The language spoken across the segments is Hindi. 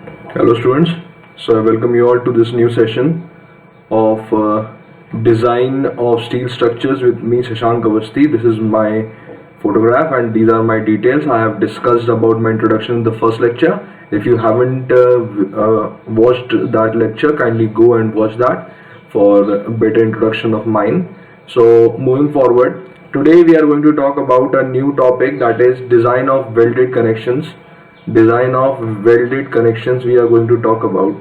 Hello students, so I welcome you all to this new session of design of steel structures with me Shashank Avasthi. This is my photograph and these are my details. I have discussed about my introduction in the first lecture. If you haven't watched that lecture, kindly go and watch that for a better introduction of mine. So moving forward, today we are going to talk about a new topic, that is design of welded connections. Design of welded connections we are going to talk about.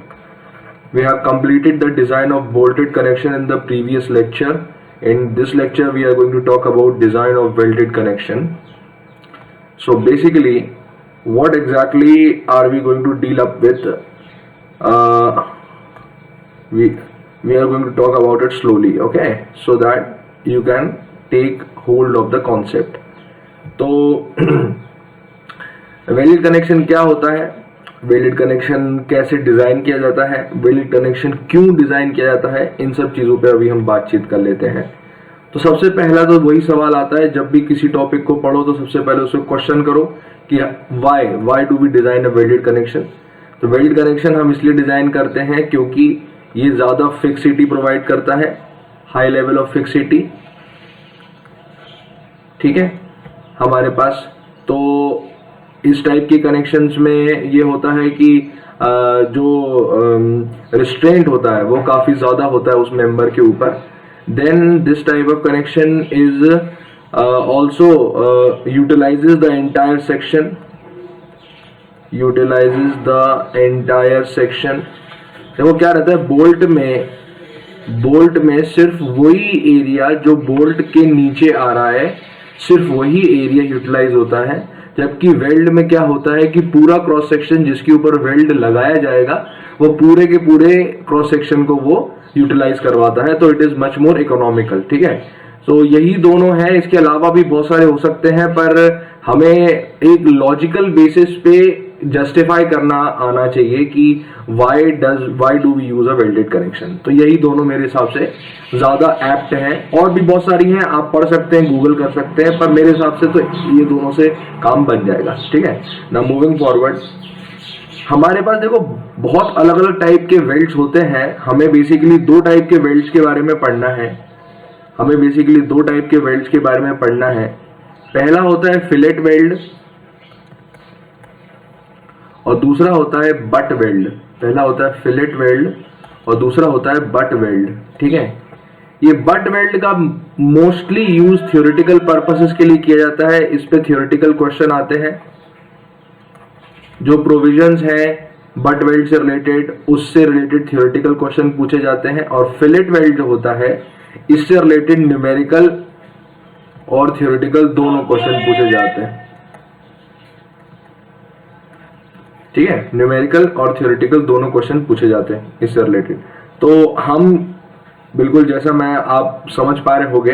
We have completed the design of bolted connection in the previous lecture. In this lecture we are going to talk about design of welded connection. So basically, what exactly are we going to deal up with? We are going to talk about it slowly, okay, so that you can take hold of the concept. तो वेल्डेड कनेक्शन क्या होता है, वेल्डेड कनेक्शन कैसे डिज़ाइन किया जाता है, वेल्डेड कनेक्शन क्यों डिज़ाइन किया जाता है, इन सब चीज़ों पे अभी हम बातचीत कर लेते हैं। तो सबसे पहला तो वही सवाल आता है, जब भी किसी टॉपिक को पढ़ो तो सबसे पहले उसको क्वेश्चन करो कि why do we design a welded connection. तो वेल्डेड कनेक्शन हम इसलिए डिज़ाइन करते हैं क्योंकि ये ज़्यादा फिक्सिटी प्रोवाइड करता है, हाई लेवल ऑफ फिक्सिटी, ठीक है हमारे पास। तो इस टाइप के कनेक्शंस में ये होता है कि जो रिस्ट्रेंट होता है वो काफ़ी ज़्यादा होता है उस मेंबर के ऊपर। Then this type of connection is also utilises the entire section, देखो क्या रहता है, बोल्ट में सिर्फ वही एरिया जो बोल्ट के नीचे आ रहा है, सिर्फ वही एरिया यूटिलाइज होता है। जबकि वेल्ड में क्या होता है कि पूरा क्रॉस सेक्शन जिसके ऊपर वेल्ड लगाया जाएगा वो पूरे के पूरे क्रॉस सेक्शन को वो यूटिलाइज करवाता है, तो it is much more economical, ठीक है। तो यही दोनों है, इसके अलावा भी बहुत सारे हो सकते हैं, पर हमें एक लॉजिकल बेसिस पे जस्टिफाई करना आना चाहिए कि why do we use a welded connection. तो यही दोनों मेरे हिसाब से ज्यादा एप्ट हैं, और भी बहुत सारी हैं, आप पढ़ सकते हैं, गूगल कर सकते हैं, पर मेरे हिसाब से तो ये दोनों से काम बन जाएगा, ठीक है ना। मूविंग फॉरवर्ड, हमारे पास देखो बहुत अलग अलग टाइप के वेल्ड्स होते हैं। हमें बेसिकली दो टाइप के वेल्ड्स के बारे में पढ़ना है। पहला होता है फिलेट वेल्ड और दूसरा होता है बट वेल्ड। पहला होता है फिलेट वेल्ड और दूसरा होता है बट वेल्ड, ठीक है। ये बट वेल्ड का मोस्टली यूज थ्योरेटिकल पर्पसेस के लिए किया जाता है। इस पे थ्योरेटिकल क्वेश्चन आते हैं, जो प्रोविजंस हैं बट वेल्ड से रिलेटेड, उससे रिलेटेड थ्योरेटिकल क्वेश्चन पूछे जाते हैं। और फिलेट वेल्ड जो होता है इससे रिलेटेड न्यूमेरिकल और थ्योरेटिकल दोनों क्वेश्चन पूछे जाते हैं, ठीक है। न्यूमेरिकल और थ्योरेटिकल दोनों क्वेश्चन पूछे जाते हैं इससे रिलेटेड। तो हम बिल्कुल, जैसा मैं आप समझ पा रहे होंगे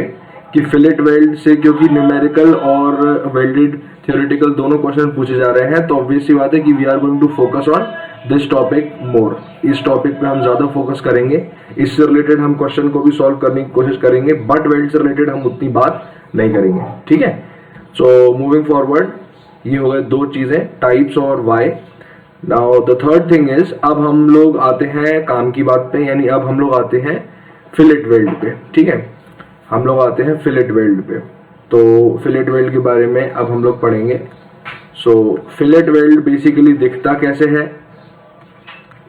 कि फिलेट वेल्ड से क्योंकि न्यूमेरिकल और वेल्डेड थ्योरेटिकल दोनों क्वेश्चन पूछे जा रहे हैं, तो ऑब्वियस सी बात है कि we are going to focus on this topic more. इस टॉपिक पे हम ज्यादा फोकस करेंगे, इससे रिलेटेड हम क्वेश्चन को भी सॉल्व करने की कोशिश करेंगे, बट वेल्ड से रिलेटेड हम उतनी बात नहीं करेंगे, ठीक है। सो मूविंग फॉरवर्ड, ये हो गए दो चीजें, टाइप्स और why. Now the third thing is, अब हम लोग आते हैं काम की बात पे, यानी अब हम लोग आते हैं फिलेट वेल्ड पे, ठीक है। हम लोग आते हैं फिलेट वेल्ड पे। तो फिलेट वेल्ड के बारे में अब हम लोग पढ़ेंगे। सो फिलेट वेल्ड बेसिकली दिखता कैसे है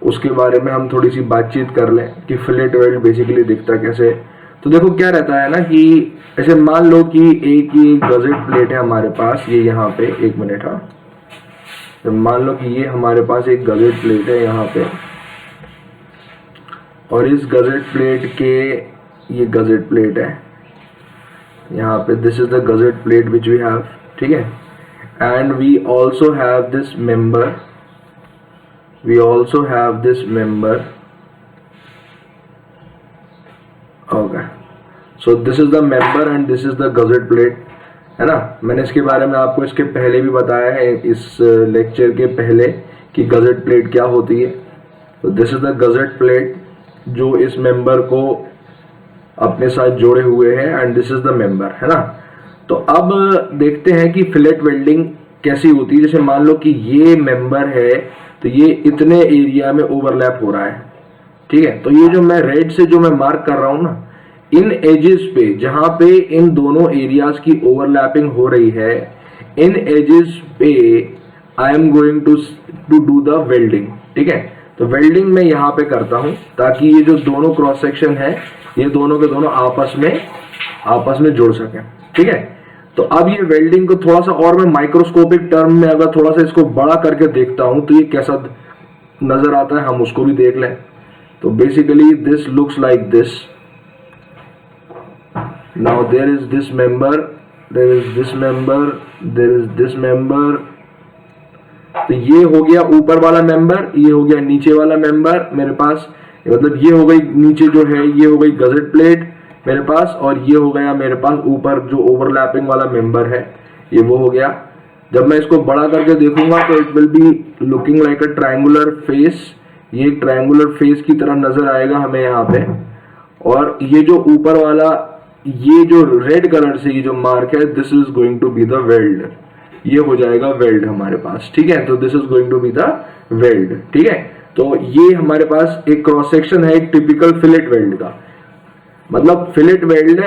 उसके बारे में हम थोड़ी सी बातचीत कर लें कि फिलेट वेल्ड बेसिकली दिखता कैसे है। तो देखो क्या रहता है ना कि ऐसे मान लो कि एक ये गजेट प्लेट है हमारे पास, ये यहाँ पे, एक मिनट, हाँ, तो मान लो कि ये हमारे पास एक गजेट प्लेट है यहाँ पे, और इस गजेट प्लेट के, ये गजेट प्लेट है यहाँ पे, this is the gusset plate which we have, ठीक है। And we also have this member, okay. So this is the member and this is the gusset plate, है ना। मैंने इसके बारे में आपको इसके पहले भी बताया है, इस लेक्चर के पहले, कि गजेट प्लेट क्या होती है। तो this is the gusset plate जो इस मेंबर को अपने साथ जोड़े हुए हैं, and this is the member, है ना। तो अब देखते हैं कि फिलेट वेल्डिंग कैसी होती है, जैसे मान लो कि ये मेंबर है तो ये इतने एरिया में ओवरलैप हो रहा है, ठीक है। तो ये जो मैं रेड से जो मैं मार्क कर रहा हूं ना, इन एजेस पे जहां पे इन दोनों एरियाज की ओवरलैपिंग हो रही है, इन एजेस पे I am going to do the welding, ठीक है। तो वेल्डिंग मैं यहाँ पे करता हूं ताकि ये जो दोनों क्रॉस सेक्शन है ये दोनों के दोनों आपस में जुड़ सके, ठीक है। तो अब ये वेल्डिंग को थोड़ा सा और मैं माइक्रोस्कोपिक टर्म में अगर थोड़ा सा इसको बड़ा करके देखता हूं तो ये कैसा नजर आता है हम उसको भी देख लें। तो basically this looks like this. Now there is this member, there is this member, there is this member. तो ये हो गया ऊपर वाला मेंबर, ये हो गया नीचे वाला मेंबर मेरे पास, मतलब ये हो गई नीचे जो है ये हो गई गजेट प्लेट मेरे पास, और ये हो गया मेरे पास ऊपर जो ओवरलैपिंग वाला मेंबर है ये वो हो गया। जब मैं इसको बड़ा करके देखूंगा तो it will be looking like a triangular face, ये ट्रायंगुलर फेस की तरह नजर आएगा हमें यहाँ पे। और ये जो ऊपर वाला ये जो रेड कलर से ये जो मार्क है, this is going to be the weld, ये हो जाएगा वेल्ड हमारे पास, ठीक है। तो this is going to be the weld, ठीक है। तो ये हमारे पास एक क्रॉस सेक्शन है एक टिपिकल फिलेट वेल्ड का। मतलब फिलेट वेल्ड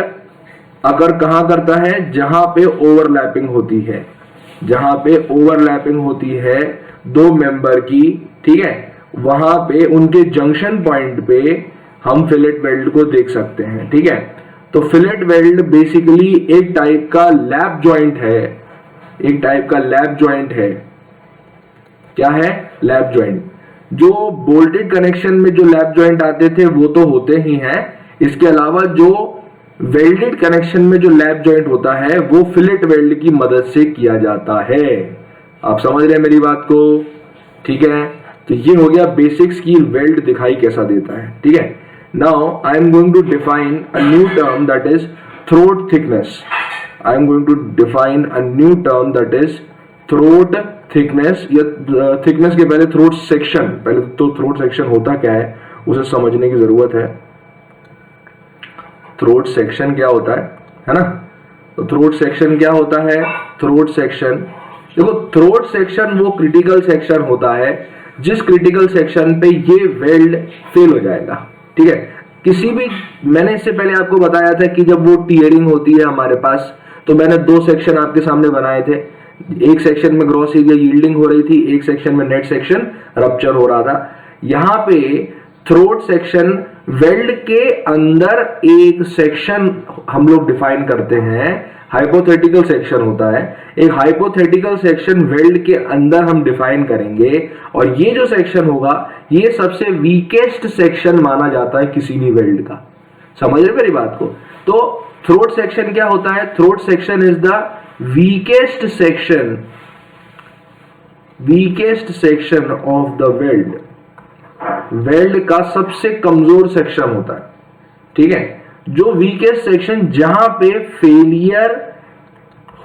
अगर कहां करता है, जहां पे ओवरलैपिंग होती है, जहां पे ओवरलैपिंग होती है दो मेंबर की, ठीक है, वहां पे उनके जंक्शन पॉइंट पे हम फिलेट वेल्ड को देख सकते हैं, ठीक है। तो फिलेट वेल्ड बेसिकली एक टाइप का लैप जॉइंट है, एक टाइप का लैप जॉइंट है। क्या है? Lap joint. जो बोल्टेड कनेक्शन में जो लैप जॉइंट आते थे वो तो होते ही हैं, इसके अलावा जो वेल्डेड कनेक्शन में जो लैप जॉइंट होता है वो फिलेट वेल्ड की मदद से किया जाता है। आप समझ रहे हैं मेरी बात को? ठीक है। तो ये हो गया बेसिक्स की वेल्ड दिखाई कैसा देता है, ठीक है। Now I am going to define a new term that is throat thickness. I am going to define a new term that is throat thickness, या thickness के पहले throat section, पहले तो throat section होता क्या है उसे समझने की जरूरत है। throat section क्या होता है ना? तो throat section क्या होता है? throat section, देखो throat section वो critical section होता है जिस critical section पे ये वेल्ड फेल हो जाएगा, ठीक है। किसी भी, मैंने इससे पहले आपको बताया था कि जब वो टीयरिंग होती है हमारे पास, तो मैंने दो सेक्शन आपके सामने बनाए थे। एक सेक्शन में ग्रॉस एरिया यील्डिंग हो रही थी, एक सेक्शन में नेट सेक्शन रप्चर हो रहा था। यहाँ पे थ्रोट सेक्शन वेल्ड के अंदर एक सेक्शन हम लोग डिफाइन करते हैं, हाइपोथेटिकल सेक्शन होता है। एक हाइपोथेटिकल सेक्शन वेल्ड के अंदर हम डिफाइन करेंगे, और ये जो सेक्शन होगा ये सबसे वीकेस्ट सेक्शन माना जाता है किसी भी वेल्ड का। समझ रहे मेरी बात को? तो थ्रोट सेक्शन क्या होता है? Throat section is the weakest section, weakest section of the weld. Weld का सबसे कमजोर सेक्शन होता है, ठीक है। जो वीकेस्ट सेक्शन जहां पे फेलियर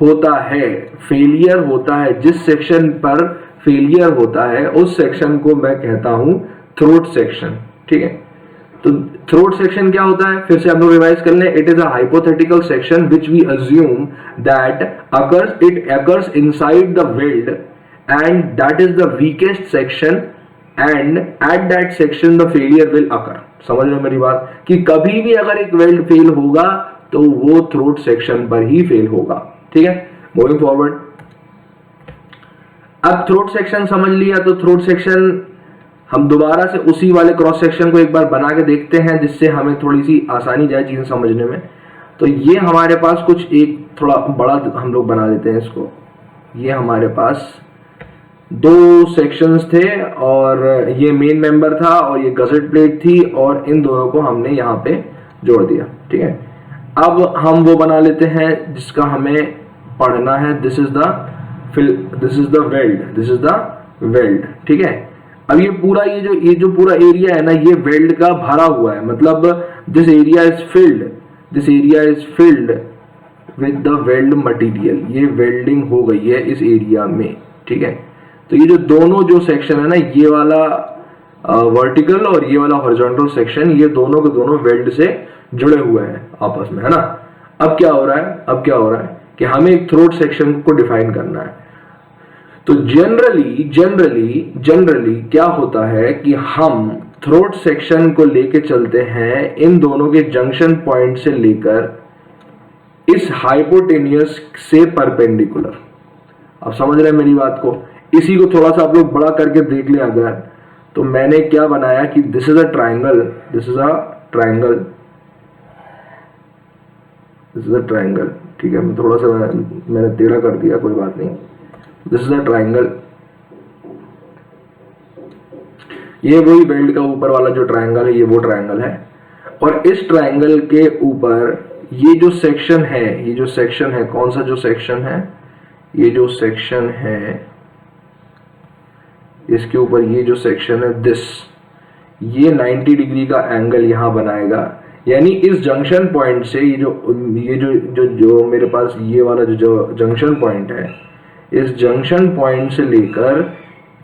होता है, फेलियर होता है, जिस सेक्शन पर फेलियर होता है उस सेक्शन को मैं कहता हूं थ्रोट सेक्शन, ठीक है। तो थ्रोट सेक्शन क्या होता है? फिर से हम लोग रिवाइज कर लें। It is a hypothetical section which we assume that it occurs inside the weld and that is the weakest section, and at that section the failure will occur. समझ रहे हो मेरी बात? कि कभी भी अगर एक वेल्ड फेल होगा तो वो थ्रोट सेक्शन पर ही फेल होगा, ठीक है। मूविंग फॉरवर्ड, अब थ्रोट सेक्शन समझ लिया, तो थ्रोट सेक्शन हम दोबारा से उसी वाले क्रॉस सेक्शन को एक बार बना के देखते हैं जिससे हमें थोड़ी सी आसानी जाए चीजें समझने में। तो ये हमारे पास कुछ एक थोड़ा बड़ा हम लोग बना लेते हैं इसको। ये हमारे पास दो सेक्शंस थे और ये मेन मेंबर था और ये गजेट प्लेट थी, और इन दोनों को हमने यहाँ पे जोड़ दिया, ठीक है। अब हम वो बना लेते हैं जिसका हमें पढ़ना है। This is the weld, this is the weld, ठीक है। अब ये पूरा ये जो पूरा एरिया है ना, ये वेल्ड का भरा हुआ है। मतलब this area is filled with the weld material. ये वेल्डिंग हो गई है इस एरिया में, ठीक है। तो ये जो दोनों जो सेक्शन है ना, ये वाला वर्टिकल और ये वाला हॉरिजॉन्टल सेक्शन, ये दोनों के दोनों वेल्ड से जुड़े हुए हैं आपस में, है ना। अब क्या हो रहा है कि हमें एक थ्रोट सेक्शन को डिफाइन करना है। तो जनरली क्या होता है कि हम थ्रोट सेक्शन को लेके चलते हैं इन दोनों के जंक्शन पॉइंट से लेकर इस हाइपोटेनियस से परपेंडिकुलर। आप समझ रहे हैं मेरी बात को? इसी को थोड़ा सा आप लोग बड़ा करके देख लें अगर, तो मैंने क्या बनाया कि this is a triangle, this is a triangle, this is a triangle. ठीक है, मैं थोड़ा सा मैंने टेढ़ा कर दिया, कोई बात नहीं। दिस इज अ ट्राइंगल, ये वही वेल्ड का ऊपर वाला जो ट्राइंगल है, ये वो ट्राइंगल है। और इस ट्राइंगल के ऊपर ये जो सेक्शन है, ये जो सेक्शन है, कौन सा जो सेक्शन है, ये जो सेक्शन है, इसके ऊपर ये जो सेक्शन है दिस, ये 90 डिग्री का एंगल यहां बनाएगा। यानी इस जंक्शन पॉइंट से ये जो मेरे पास ये वाला जो जंक्शन पॉइंट है, इस जंक्शन पॉइंट से लेकर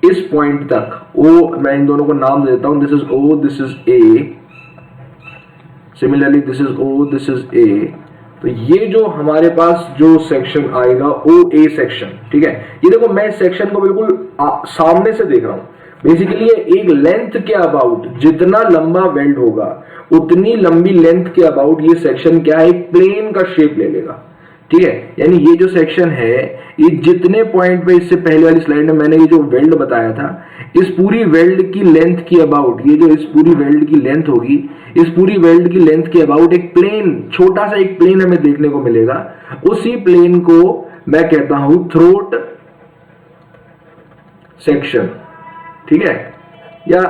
इस पॉइंट तक, ओ मैं इन दोनों को नाम देता हूं, this is O, this is A, similarly this is O, this is A. तो ये जो हमारे पास जो सेक्शन आएगा ओ ए सेक्शन, ठीक है। ये देखो मैं इस सेक्शन को बिल्कुल सामने से देख रहा हूं। बेसिकली ये एक लेंथ के अबाउट, जितना लंबा वेल्ड होगा उतनी लंबी लेंथ के अबाउट ये सेक्शन क्या है, एक प्लेन का शेप ले लेगा, ठीक है। यानी ये जो सेक्शन है, ये जितने पॉइंट पे, इससे पहले वाली स्लाइड में मैंने ये जो वेल्ड बताया था, इस पूरी वेल्ड की लेंथ की अबाउट, ये जो इस पूरी वेल्ड की लेंथ होगी, इस पूरी वेल्ड की लेंथ के अबाउट एक प्लेन, छोटा सा एक प्लेन हमें देखने को मिलेगा। उसी प्लेन को मैं कहता हूं थ्रोट सेक्शन, ठीक है। या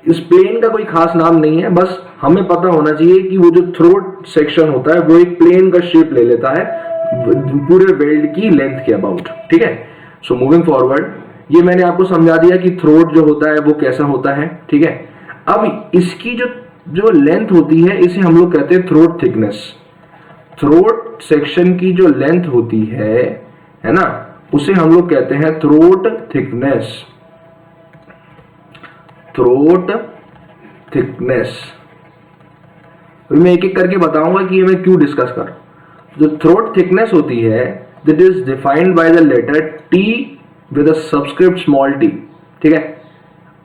इस प्लेन का कोई खास नाम नहीं है, बस हमें पता होना चाहिए कि वो जो थ्रोट सेक्शन होता है वो एक प्लेन का शेप ले लेता है पूरे वेल्ड की लेंथ के अबाउट, ठीक है। सो मूविंग फॉरवर्ड, ये मैंने आपको समझा दिया कि थ्रोट जो होता है वो कैसा होता है, ठीक है। अब इसकी जो लेंथ होती है, इसे हम लोग कहते हैं थ्रोट थिकनेस। थ्रोट सेक्शन की जो लेंथ होती है ना, उसे हम लोग कहते हैं थ्रोट थिकनेस। थ्रोट थिकनेस मैं एक एक करके बताऊंगा कि ये मैं क्यों डिस्कस कर। जो थ्रोट थिकनेस होती है, that is defined by the letter T with a subscript small T, ठीक है।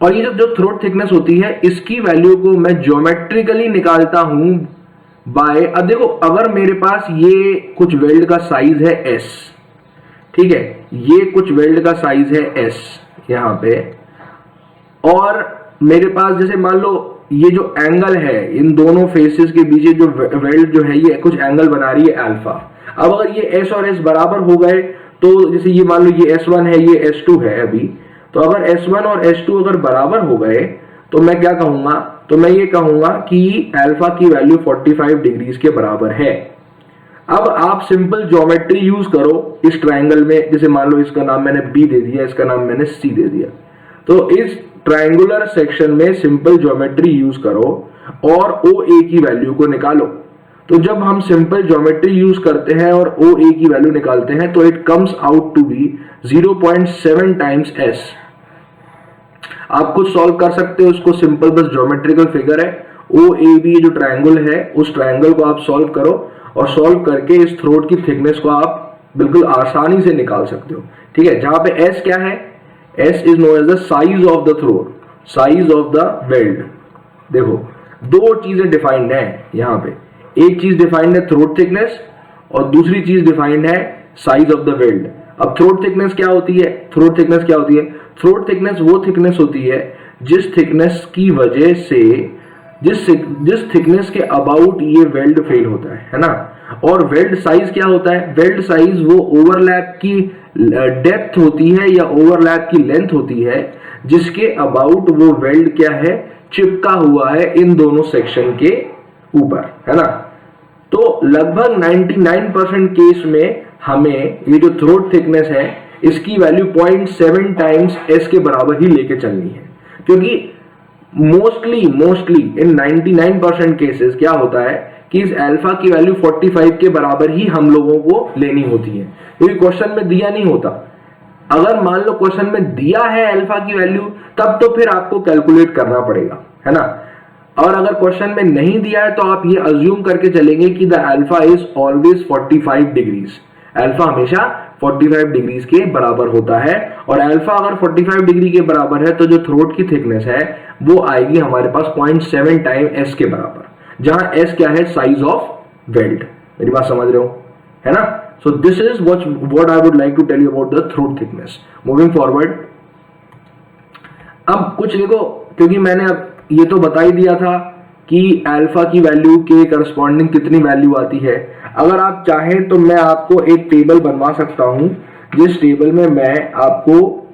और ये जो थ्रोट थिकनेस होती है, इसकी वैल्यू को मैं ज्योमेट्रिकली निकालता हूं बाय, अब देखो अगर मेरे पास ये कुछ वेल्ड का साइज है एस, ठीक है, ये कुछ वेल्ड का साइज है एस यहां पे, और मेरे पास जैसे मान लो ये जो एंगल है इन दोनों फेसेस के बीच, जो वेल्ड जो है ये कुछ एंगल बना रही है अल्फा। अब अगर ये एस और एस बराबर हो गए, तो जैसे ये मान लो ये S1 है, ये S2 है अभी, तो अगर S1 और S2 अगर बराबर हो गए, तो मैं क्या कहूंगा, तो मैं ये कहूंगा कि अल्फा की वैल्यू 45 डिग्रीज के बराबर है। अब आप सिंपल ज्योमेट्री यूज करो इस ट्राइंगल में, जैसे मान लो इसका नाम मैंने B दे दिया, इसका नाम मैंने C दे दिया। तो इस ट्राइंगुलर सेक्शन में सिंपल ज्योमेट्री यूज करो और OA की वैल्यू को निकालो। तो जब हम सिंपल ज्योमेट्री यूज करते हैं और OA की वैल्यू निकालते हैं, तो it comes out to be 0.7 times S। आप खुद सॉल्व कर सकते हो उसको, सिंपल बस ज्योमेट्रिकल फिगर है। OAB जो ट्राइंगल है, उस ट्राइंगल को आप सॉल्व करो और सॉल्व करके इस थ्रोट की थिकनेस को आप बिल्कुल आसानी से निकाल सकते हो, ठीक है। जहां पे S क्या है, S is known as the size of the throat, size of the weld। देखो दो चीजें डिफाइंड है यहाँ पे, एक चीज डिफाइंड है थ्रोट थिकनेस और दूसरी चीज डिफाइंड है साइज ऑफ द वेल्ड। अब थ्रोट थिकनेस क्या होती है, थ्रोट थिकनेस क्या होती है, थ्रोट थिकनेस वो थिकनेस होती है जिस थिकनेस की वजह से, जिस थिकनेस के अबाउट ये वेल्ड फेल होता है ना। और वेल्ड साइज क्या होता है, वेल्ड साइज वो ओवरलैप की डेप्थ होती है या ओवरलैप की लेंथ होती है जिसके अबाउट वो वेल्ड क्या है, चिपका हुआ है इन दोनों सेक्शन के ऊपर, है ना। तो लगभग 99% केस में हमें ये जो थ्रोट थिकनेस है, इसकी वैल्यू 0.7 टाइम्स S के बराबर ही लेके चलनी है, क्योंकि मोस्टली इन 99% केसेस क्या होता है कि इस अल्फा की वैल्यू 45 के बराबर ही हम लोगों को लेनी होती है, क्योंकि क्वेश्चन में दिया नहीं होता। अगर मान लो क्वेश्चन में दिया है अल्फा की वैल्यू, तब तो फिर आपको कैलकुलेट करना पड़ेगा, है ना। और अगर क्वेश्चन में नहीं दिया है, तो आप ये अज्यूम करके चलेंगे कि the alpha is always 45 degrees, alpha हमेशा 45 डिग्रीज के बराबर होता है। और अल्फा अगर 45 डिग्री के बराबर है तो जो थ्रोट की थिकनेस है वो आएगी हमारे पास 0.7 टाइम एस के बराबर, जहां एस क्या है, साइज ऑफ वेल्ड। मेरी बात समझ रहे हो, है ना। So this is what I would like to tell you about the throat thickness. Moving forward, अब कुछ देखो, क्योंकि मैंने अब ये तो बता ही दिया था कि अल्फा की वैल्यू के करस्पॉन्डिंग कितनी वैल्यू आती है। अगर आप चाहें तो मैं आपको एक टेबल बनवा सकता हूं, जिस टेबल में मैं आपको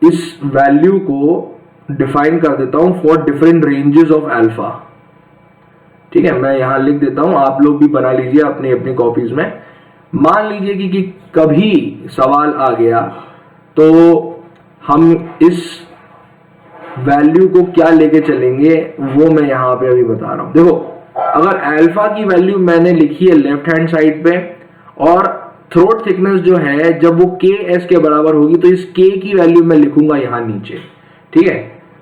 इस वैल्यू को डिफाइन कर देता हूं for different ranges of alpha. ठीक है, मैं यहां लिख देता हूं, आप लोग भी बना लीजिए अपनी अपनी कॉपीज में। मान लीजिए कि कभी सवाल आ गया तो हम इस वैल्यू को क्या लेके चलेंगे वो मैं यहां पे अभी बता रहा हूं। देखो, अगर अल्फा की वैल्यू मैंने लिखी है लेफ्ट हैंड साइड पे, और थ्रोट थिकनेस जो है जब वो के एस के बराबर होगी तो इस के की वैल्यू मैं लिखूंगा यहां नीचे। ठीक है,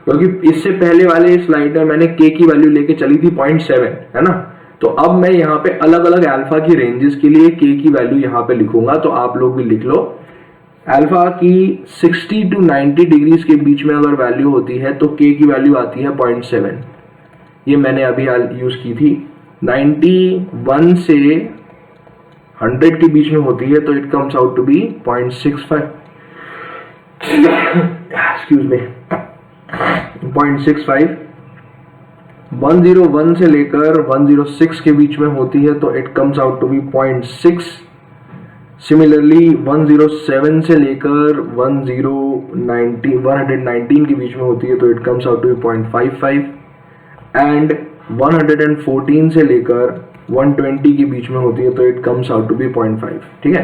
क्योंकि इससे पहले वाले स्लाइड में मैंने के की वैल्यू लेके चली थी 0.7, है ना। तो अब मैं यहाँ पे अलग अलग अल्फा की रेंजेस के लिए के की वैल्यू यहाँ पे लिखूंगा, तो आप लोग भी लिख लो। अल्फा की 60 टू 90 डिग्रीज के बीच में अगर वैल्यू होती है तो के की वैल्यू आती है 0.7। ये मैंने अभी यूज की थी। 91 से 100 के बीच में होती है तो it comes out to be 0.65, excuse me, 0.65। 101 से लेकर 106 के बीच में होती है तो it comes out to be 0.6। Similarly 107 से लेकर 119 के बीच में होती है तो it comes out to be 0.55। And 114 से लेकर 120 के बीच में होती है तो it comes out to be 0.5। ठीक है,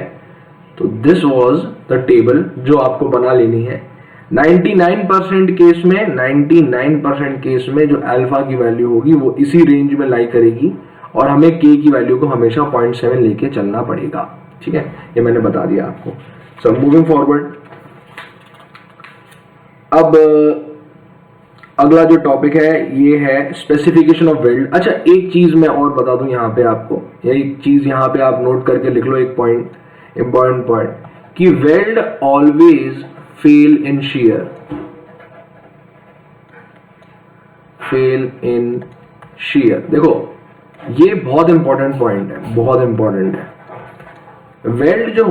तो दिस वाज द टेबल जो आपको बना लेनी है। 99% केस में जो अल्फा की वैल्यू होगी वो इसी रेंज में लाई करेगी और हमें के की वैल्यू को हमेशा 0.7 लेके चलना पड़ेगा। ठीक है, ये मैंने बता दिया आपको। सो मूविंग फॉरवर्ड, अब अगला जो टॉपिक है ये है स्पेसिफिकेशन ऑफ वेल्ड। अच्छा, एक चीज मैं और बता दूं यहाँ पे आपको, एक चीज यहाँ पे आप नोट करके लिख लो, एक पॉइंट, इंपॉर्टेंट पॉइंट, कि वेल्ड ऑलवेज फेल इन shear, फेल इन shear। देखो, ये बहुत इंपॉर्टेंट पॉइंट है, बहुत इंपॉर्टेंट है। वेल्ड जो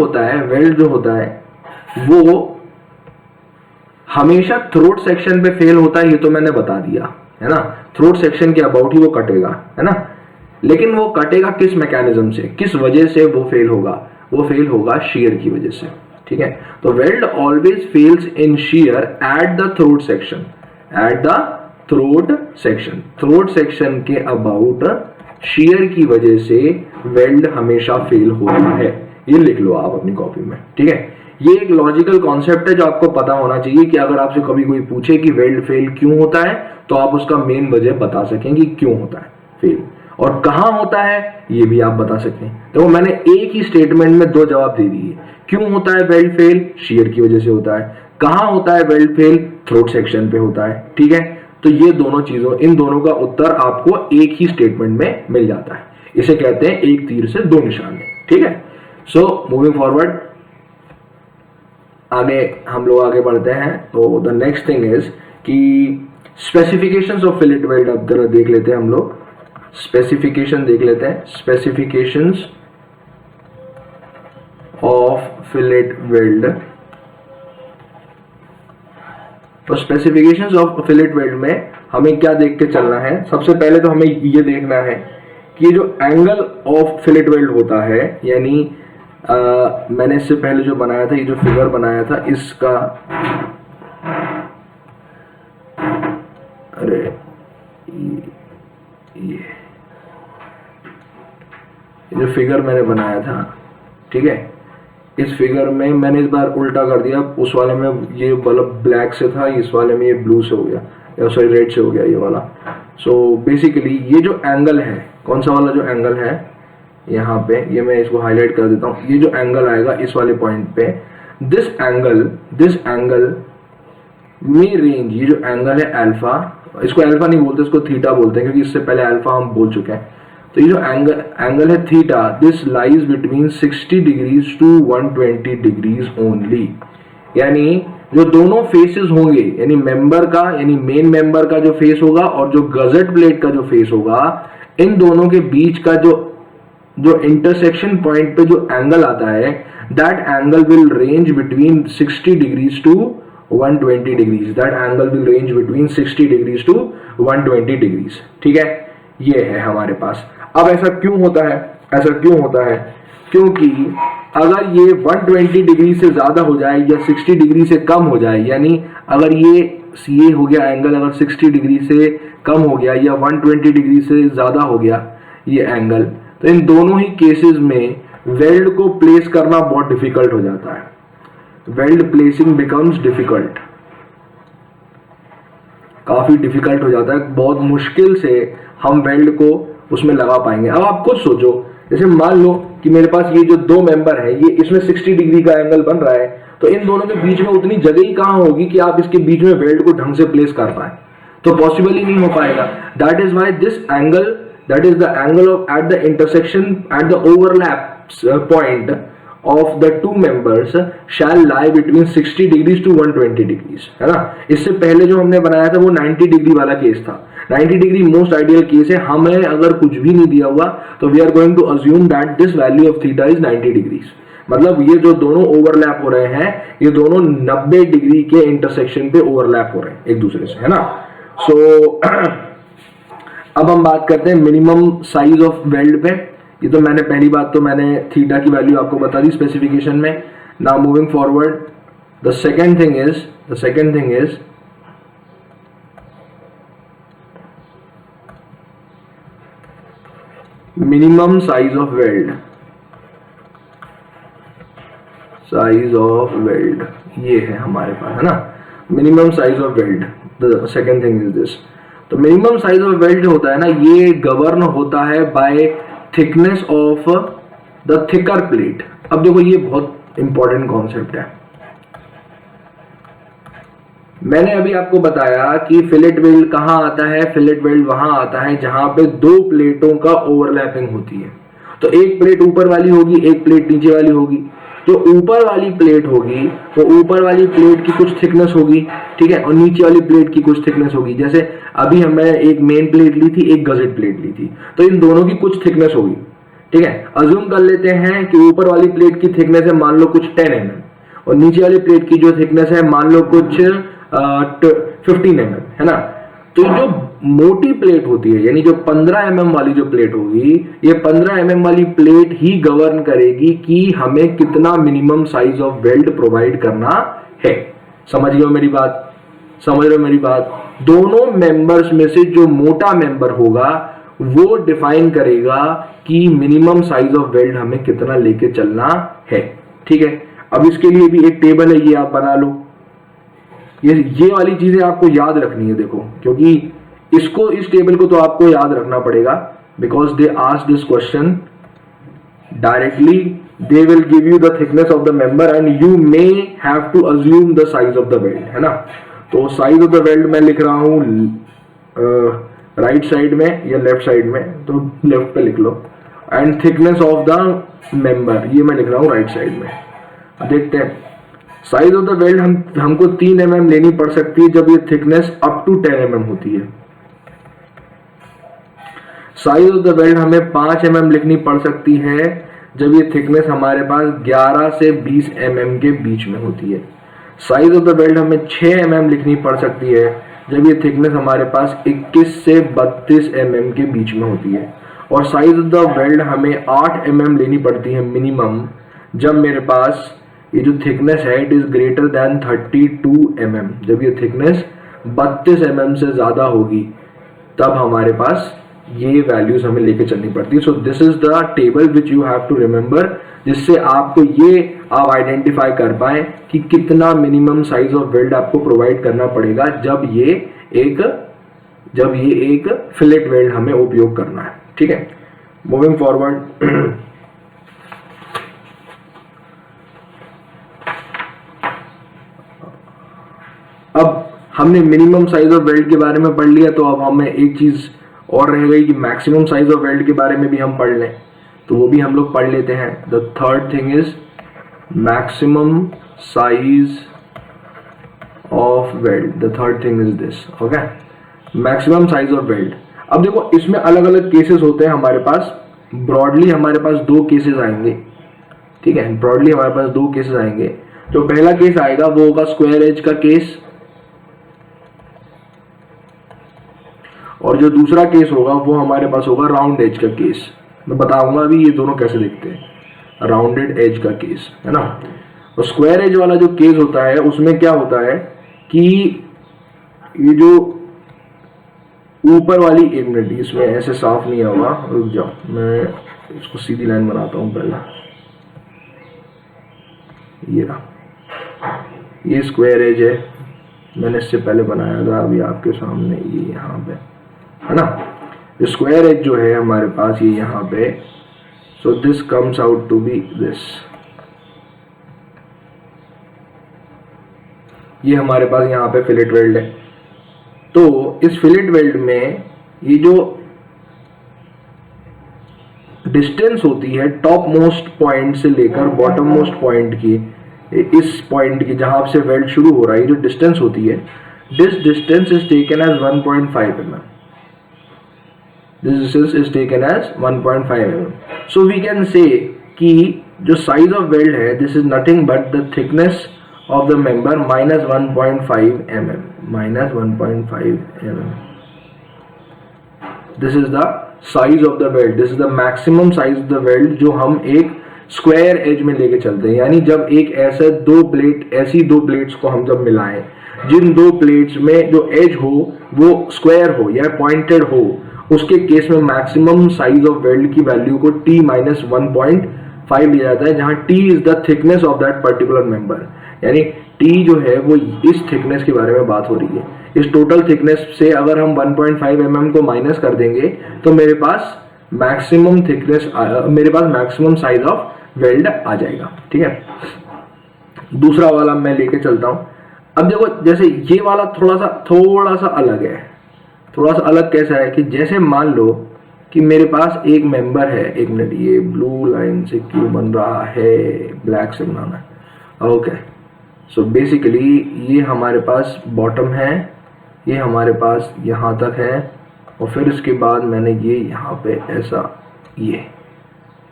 होता है वो हमेशा थ्रोट सेक्शन पे फेल होता है, ये तो मैंने बता दिया, है ना। थ्रोट सेक्शन के अबाउट ही वो कटेगा, है ना। लेकिन वो कटेगा किस मैकेनिज्म से, किस वजह से वो फेल होगा? वो फेल होगा shear की वजह से। ठीक है, तो weld always fails in shear at the throat section, at the throat section के अबाउट shear की वजह से वेल्ड हमेशा फेल होता है। ये लिख लो आप अपनी कॉपी में। ठीक है, ये एक लॉजिकल कॉन्सेप्ट है जो आपको पता होना चाहिए कि अगर आपसे कभी कोई पूछे कि वेल्ड फेल क्यों होता है तो आप उसका मेन वजह बता सकें कि क्यों होता है फेल, और कहां होता है ये भी आप बता सकते हैं। तो मैंने एक ही स्टेटमेंट में दो जवाब दे दिए। क्यों होता है वेल्ड फेल? shear की वजह से होता है। कहां होता है वेल्ड फेल? थ्रोट सेक्शन पे होता है। ठीक है, तो ये दोनों चीजों, इन दोनों का उत्तर आपको एक ही स्टेटमेंट में मिल जाता है। इसे कहते हैं एक तीर से दो निशाने। ठीक है, सो मूविंग फॉरवर्ड, आगे हम लोग आगे बढ़ते हैं। तो द नेक्स्ट थिंग इज कि स्पेसिफिकेशंस ऑफ फिलेट वेल्ड अब जरा देख लेते हैं हम लोग। स्पेसिफिकेशन देख लेते हैं, स्पेसिफिकेशंस ऑफ फिलेट वेल्ड। तो स्पेसिफिकेशंस ऑफ फिलेट वेल्ड में हमें क्या देख के चलना है? सबसे पहले तो हमें ये देखना है कि जो एंगल ऑफ फिलेट वेल्ड होता है, यानी मैंने इससे पहले जो बनाया था, ये जो फिगर बनाया था इसका, अरे ये जो फिगर मैंने बनाया था, ठीक है, इस फिगर में मैंने इस बार उल्टा कर दिया। उस वाले में ये बल्ब ब्लैक से था, इस वाले में ये ब्लू से हो गया, या सॉरी रेड से हो गया ये वाला। सो बेसिकली ये जो एंगल है, कौन सा वाला जो एंगल है यहाँ पे, ये मैं इसको हाईलाइट कर देता हूँ। ये जो एंगल आएगा इस वाले पॉइंट पे, दिस एंगल में रेंज, ये जो एंगल है अल्फा, इसको अल्फा नहीं बोलते, इसको थीटा बोलते हैं क्योंकि इससे पहले अल्फा हम बोल चुके हैं। तो ये जो एंगल है theta, this lies between 60 degrees to 120 degrees only. यानी जो दोनों फेसेस होंगे, यानी मेंबर का, यानी मेन मेंबर का जो फेस होगा और जो गजट प्लेट का जो फेस होगा, इन दोनों के बीच का जो इंटरसेक्शन पॉइंट पे जो एंगल आता है, that angle will range between 60 degrees to 120 degrees. That angle will range between 60 degrees to 120 degrees. ठीक है, ये है हमारे पास। अब ऐसा क्यों होता है? ऐसा क्यों होता है? क्योंकि अगर ये 120 डिग्री से ज्यादा हो जाए या 60 डिग्री से कम हो जाए, यानी अगर ये हो गया एंगल, अगर 60 डिग्री से कम हो गया या 120 डिग्री से ज्यादा हो गया ये एंगल, तो इन दोनों ही केसेस में वेल्ड को प्लेस करना बहुत डिफिकल्ट हो जाता है। वेल्ड प्लेसिंग बिकम्स डिफिकल्ट, काफी डिफिकल्ट हो जाता है। बहुत मुश्किल से हम वेल्ड को उसमें लगा पाएंगे। अब आप खुद सोचो, जैसे मान लो कि मेरे पास ये जो दो मेंबर है, ये इसमें 60 डिग्री का एंगल बन रहा है, तो इन दोनों के बीच में उतनी जगह ही कहां होगी कि आप इसके बीच में वेल्ड को ढंग से प्लेस कर पाए? तो पॉसिबल ही नहीं हो पाएगा। That is why this angle, that is the angle of at the intersection at the overlap point of the two members shall lie between 60 degrees to 120 degrees, है ना। इससे पहले जो हमने बनाया था वो 90 डिग्री वाला केस था। 90 डिग्री मोस्ट आइडियल केस है। हमें अगर कुछ भी नहीं दिया हुआ तो we are going to assume that this value of theta is 90 degrees. मतलब ये जो दोनों ओवरलैप हो रहे हैं, ये दोनों 90 डिग्री के इंटरसेक्शन पे ओवरलैप हो रहे हैं एक दूसरे से, है ना। सो अब हम बात करते हैं मिनिमम साइज ऑफ वेल्ड पे। ये तो मैंने पहली बात तो मैंने थीटा की वैल्यू आपको बता दी स्पेसिफिकेशन में। Now moving forward, the second thing is minimum size of weld. Size of weld ये है हमारे पास, है ना, minimum size of weld. The second thing is this. तो मिनिमम साइज ऑफ वेल्ड होता है ना, ये गवर्न होता है bye thickness of the thicker plate. अब देखो ये बहुत इंपॉर्टेंट कॉन्सेप्ट है। मैंने अभी आपको बताया कि फिलेट वेल्ड कहां आता है। फिलेट वेल्ड वहां आता है जहां पे दो प्लेटों का ओवरलैपिंग होती है। तो एक प्लेट ऊपर वाली होगी, एक प्लेट नीचे वाली होगी। जो ऊपर वाली प्लेट होगी वो ऊपर वाली प्लेट की कुछ थिकनेस होगी, ठीक है, और नीचे वाली प्लेट की कुछ थिकनेस होगी। जैसे अभी हमने एक मेन प्लेट ली थी, एक गजेट प्लेट ली थी, तो इन दोनों की कुछ थिकनेस होगी, ठीक है। अज्यूम कर लेते हैं कि ऊपर वाली प्लेट की थिकनेस है मान लो कुछ 10 mm और नीचे वाली प्लेट की जो थिकनेस है मान लो कुछ 15 mm, है ना। तो जो मोटी प्लेट होती है, यानी जो 15 mm वाली जो प्लेट होगी, ये 15 mm वाली प्लेट ही गवर्न करेगी कि हमें कितना minimum size of weld provide करना है। समझ रहे हो मेरी बात? समझ रहे हो मेरी बात? दोनों मेंबर्स में से जो मोटा मेंबर होगा वो डिफाइन करेगा कि मिनिमम साइज ऑफ वेल्ड हमें कितना लेके चलना है, ठीक है। अब इसके लिए भी एक टेबल है, ये आप बना लो। ये वाली चीजें आपको याद रखनी है, देखो, क्योंकि इस टेबल को तो आपको याद रखना पड़ेगा, because they ask this question directly. They will give you the thickness of the member and you may have to assume the size of the weld, है ना। तो साइज ऑफ द वेल्ड मैं लिख रहा हूं राइट साइड में या लेफ्ट साइड में, तो लेफ्ट पे लिख लो। And thickness of the member ये मैं लिख रहा हूं राइट साइड में। अब देखते हैं साइज ऑफ द वेल्ड हमको 3 mm लेनी पड़ सकती है जब ये थिकनेस अप टू 10 mm होती है। साइज ऑफ द वेल्ड हमें 5 mm लिखनी पड़ सकती है जब ये थिकनेस हमारे पास 11 से 20 mm के बीच में होती है। साइज ऑफ द वेल्ड हमें 6 mm लिखनी पड़ सकती है जब ये थिकनेस हमारे पास 21 से 32 mm के बीच में होती है। और साइज ऑफ द वेल्ड हमें 8 mm लेनी पड़ती है मिनिमम जब मेरे पास ये जो थिकनेस है it is greater than 32 mm। जब ये थिकनेस 32 mm से ज्यादा होगी तब हमारे पास ये वैल्यूज हमें लेके चलनी पड़ती है। So this is the table which you have to remember, जिससे आपको ये आप आइडेंटिफाई कर पाए कि कितना मिनिमम साइज ऑफ वेल्ड आपको प्रोवाइड करना पड़ेगा जब ये एक फिलेट वेल्ड हमें उपयोग करना है, ठीक है। मूविंग फॉरवर्ड, अब हमने मिनिमम साइज ऑफ वेल्ड के बारे में पढ़ लिया, तो अब हमें एक चीज और रह गई कि मैक्सिमम साइज ऑफ वेल्ड के बारे में भी हम पढ़ लें, तो वो भी हम लोग पढ़ लेते हैं। The third thing is maximum size of weld. The third thing is this, okay, maximum size of weld. अब देखो इसमें अलग अलग केसेस होते हैं हमारे पास। ब्रॉडली हमारे पास दो केसेस आएंगे, ठीक है, ब्रॉडली हमारे पास दो केसेस आएंगे। जो पहला केस आएगा वो होगा स्क्वायर एज का केस, और जो दूसरा केस होगा वो हमारे पास होगा राउंड एज का केस। मैं बताऊंगा अभी ये दोनों कैसे दिखते हैं। राउंडेड एज का केस है ना। तो स्क्वायर एज वाला जो केस होता है उसमें क्या होता है कि ये जो ऊपर वाली, एक मिनट इसमें ऐसे साफ नहीं होगा, रुक जाओ मैं इसको सीधी लाइन बनाता हूं पहले। ये स्क्वायर एज है, मैंने इससे पहले बनाया था, अभी आपके सामने ये यहाँ पे है ना। स्क्वायर एज जो है हमारे पास ये यहाँ पे, so this comes out to be this. ये हमारे पास यहाँ पे फिलेट वेल्ड है। तो इस फिलेट वेल्ड में ये जो डिस्टेंस होती है टॉप मोस्ट पॉइंट से लेकर बॉटम मोस्ट पॉइंट की, इस पॉइंट की जहां से वेल्ड शुरू हो रहा है, ये जो डिस्टेंस होती है, this distance is taken as 1.5 mm। This distance is taken as 1.5 mm। So we can say कि जो साइज ऑफ वेल्ड है, this is nothing but the thickness of the member minus 1.5 mm, minus 1.5 mm. This is the size of the weld, this is the maximum size of the weld जो हम एक स्क्वायर एज में लेके चलते हैं। यानी जब एक ऐसे दो प्लेट, ऐसी दो प्लेट्स को हम जब मिलाएं, जिन दो प्लेट्स में जो एज हो वो स्क्वायर हो या पॉइंटेड हो, उसके केस में मैक्सिमम साइज ऑफ वेल्ड की वैल्यू को t माइनस 1.5 लिया जाता है, जहां t is the thickness of that particular member. यानी T जो है वो इस थिकनेस के बारे में बात हो रही है। इस टोटल थिकनेस से अगर हम 1.5 mm को माइनस कर देंगे तो मेरे पास मैक्सिमम थिकनेस, मेरे पास मैक्सिमम साइज ऑफ वेल्ड आ जाएगा, ठीक है। दूसरा वाला मैं लेके चलता हूं। अब देखो जैसे ये वाला थोड़ा सा अलग है। थोड़ा सा अलग कैसा है कि जैसे मान लो कि मेरे पास एक मेंबर है, एक मिनट ये ब्लू लाइन से क्यों बन रहा है, ब्लैक से बनाना है, ओके। सो बेसिकली ये हमारे पास बॉटम है, ये हमारे पास यहाँ तक है, और फिर उसके बाद मैंने ये यहाँ पे ऐसा ये,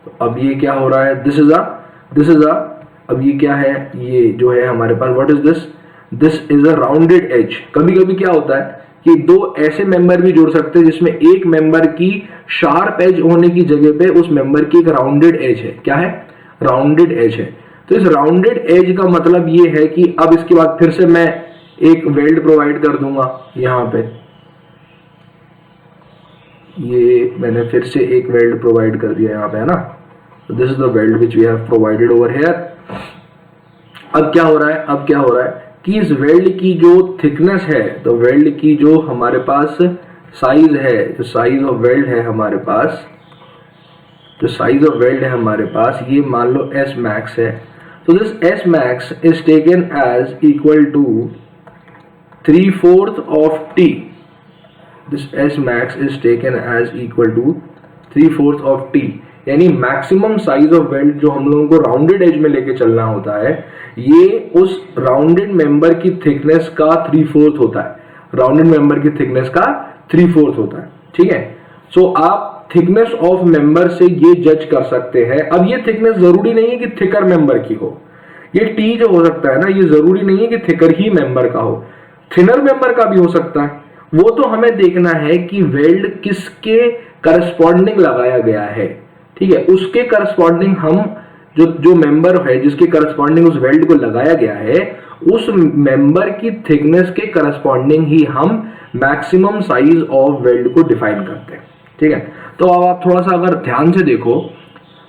तो अब ये क्या हो रहा है, दिस इज अ अब ये क्या है, ये जो है हमारे पास, what is this, this is a rounded edge. कभी कभी क्या होता है कि दो ऐसे मेंबर भी जोड़ सकते हैं जिसमें एक मेंबर की शार्प एज होने की जगह पे उस मेंबर की एक राउंडेड एज है। क्या है, राउंडेड एज है। तो इस राउंडेड एज का मतलब ये है कि अब इसके बाद फिर से मैं एक वेल्ड प्रोवाइड कर दूंगा यहाँ पे, ये मैंने फिर से एक वेल्ड प्रोवाइड कर दिया यहाँ पे, है ना। तो this is the weld which we have provided over here. अब क्या हो रहा है कि इस वेल्ड की जो थिकनेस है, तो वेल्ड की जो हमारे पास साइज है, जो साइज ऑफ वेल्ड है हमारे पास, जो साइज ऑफ वेल्ड है हमारे पास, ये मान लो S max है। तो this S max is taken as equal to 3/4 of T। This S max is taken as equal to 3/4 of T। यानी मैक्सिमम साइज ऑफ वेल्ड जो हम लोगों को राउंडेड एज में लेके चलना होता है, ये उस राउंडेड मेंबर की थिकनेस का 3/4 होता है। राउंडेड मेंबर की थिकनेस का 3/4 होता है, ठीक है। सो आप थिकनेस ऑफ मेंबर से ये जज कर सकते हैं। अब ये थिकनेस जरूरी नहीं है कि थिकर मेंबर की हो, ये टी जो हो सकता है ना, ये जरूरी नहीं है कि थिकर ही मेंबर का हो, थिनर मेंबर का भी हो सकता है। वो तो हमें देखना है कि वेल्ड किसके करस्पॉन्डिंग लगाया गया है, ठीक है, उसके करस्पॉन्डिंग हम जो मेंबर है जिसके करस्पॉन्डिंग उस वेल्ड को लगाया गया है, उस मेंबर की थिकनेस के करस्पॉन्डिंग ही हम मैक्सिमम साइज ऑफ वेल्ड को डिफाइन करते हैं, ठीक है। तो अब आप थोड़ा सा अगर ध्यान से देखो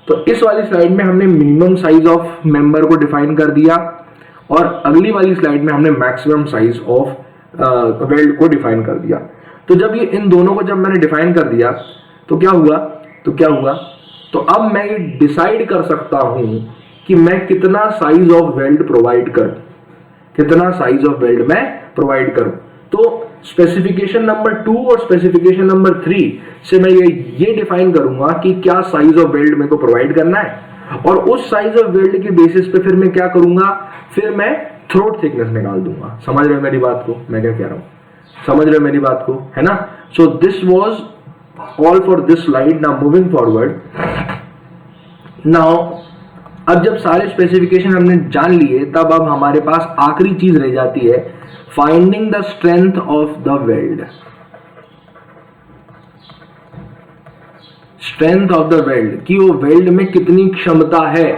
तो इस वाली स्लाइड में हमने मिनिमम साइज ऑफ मेंबर को डिफाइन कर दिया, और अगली वाली स्लाइड में हमने मैक्सिमम साइज ऑफ वेल्ड को डिफाइन कर दिया। तो जब ये इन दोनों को जब मैंने डिफाइन कर दिया तो क्या हुआ, तो अब मैं ये डिसाइड कर सकता हूं कि मैं कितना साइज ऑफ वेल्ड प्रोवाइड करूं, कितना साइज ऑफ वेल्ड मैं प्रोवाइड करूं। तो स्पेसिफिकेशन नंबर 2 और स्पेसिफिकेशन नंबर 3 से मैं ये डिफाइन करूंगा कि क्या साइज ऑफ वेल्ड मेरे को प्रोवाइड करना है, और उस साइज ऑफ वेल्ड के बेसिस पे फिर मैं क्या करूंगा, फिर मैं थ्रोट थिकनेस निकाल दूंगा। समझ रहे हो मेरी बात को, मैं क्या कह रहा हूं, समझ रहे हो मेरी बात को, है ना। So this was all for this slide. Now moving forward, now अब जब सारे स्पेसिफिकेशन हमने जान लिए, तब अब हमारे पास आखिरी चीज रह जाती है, finding the strength of the weld. Strength of the weld, कि वो वेल्ड में कितनी क्षमता है,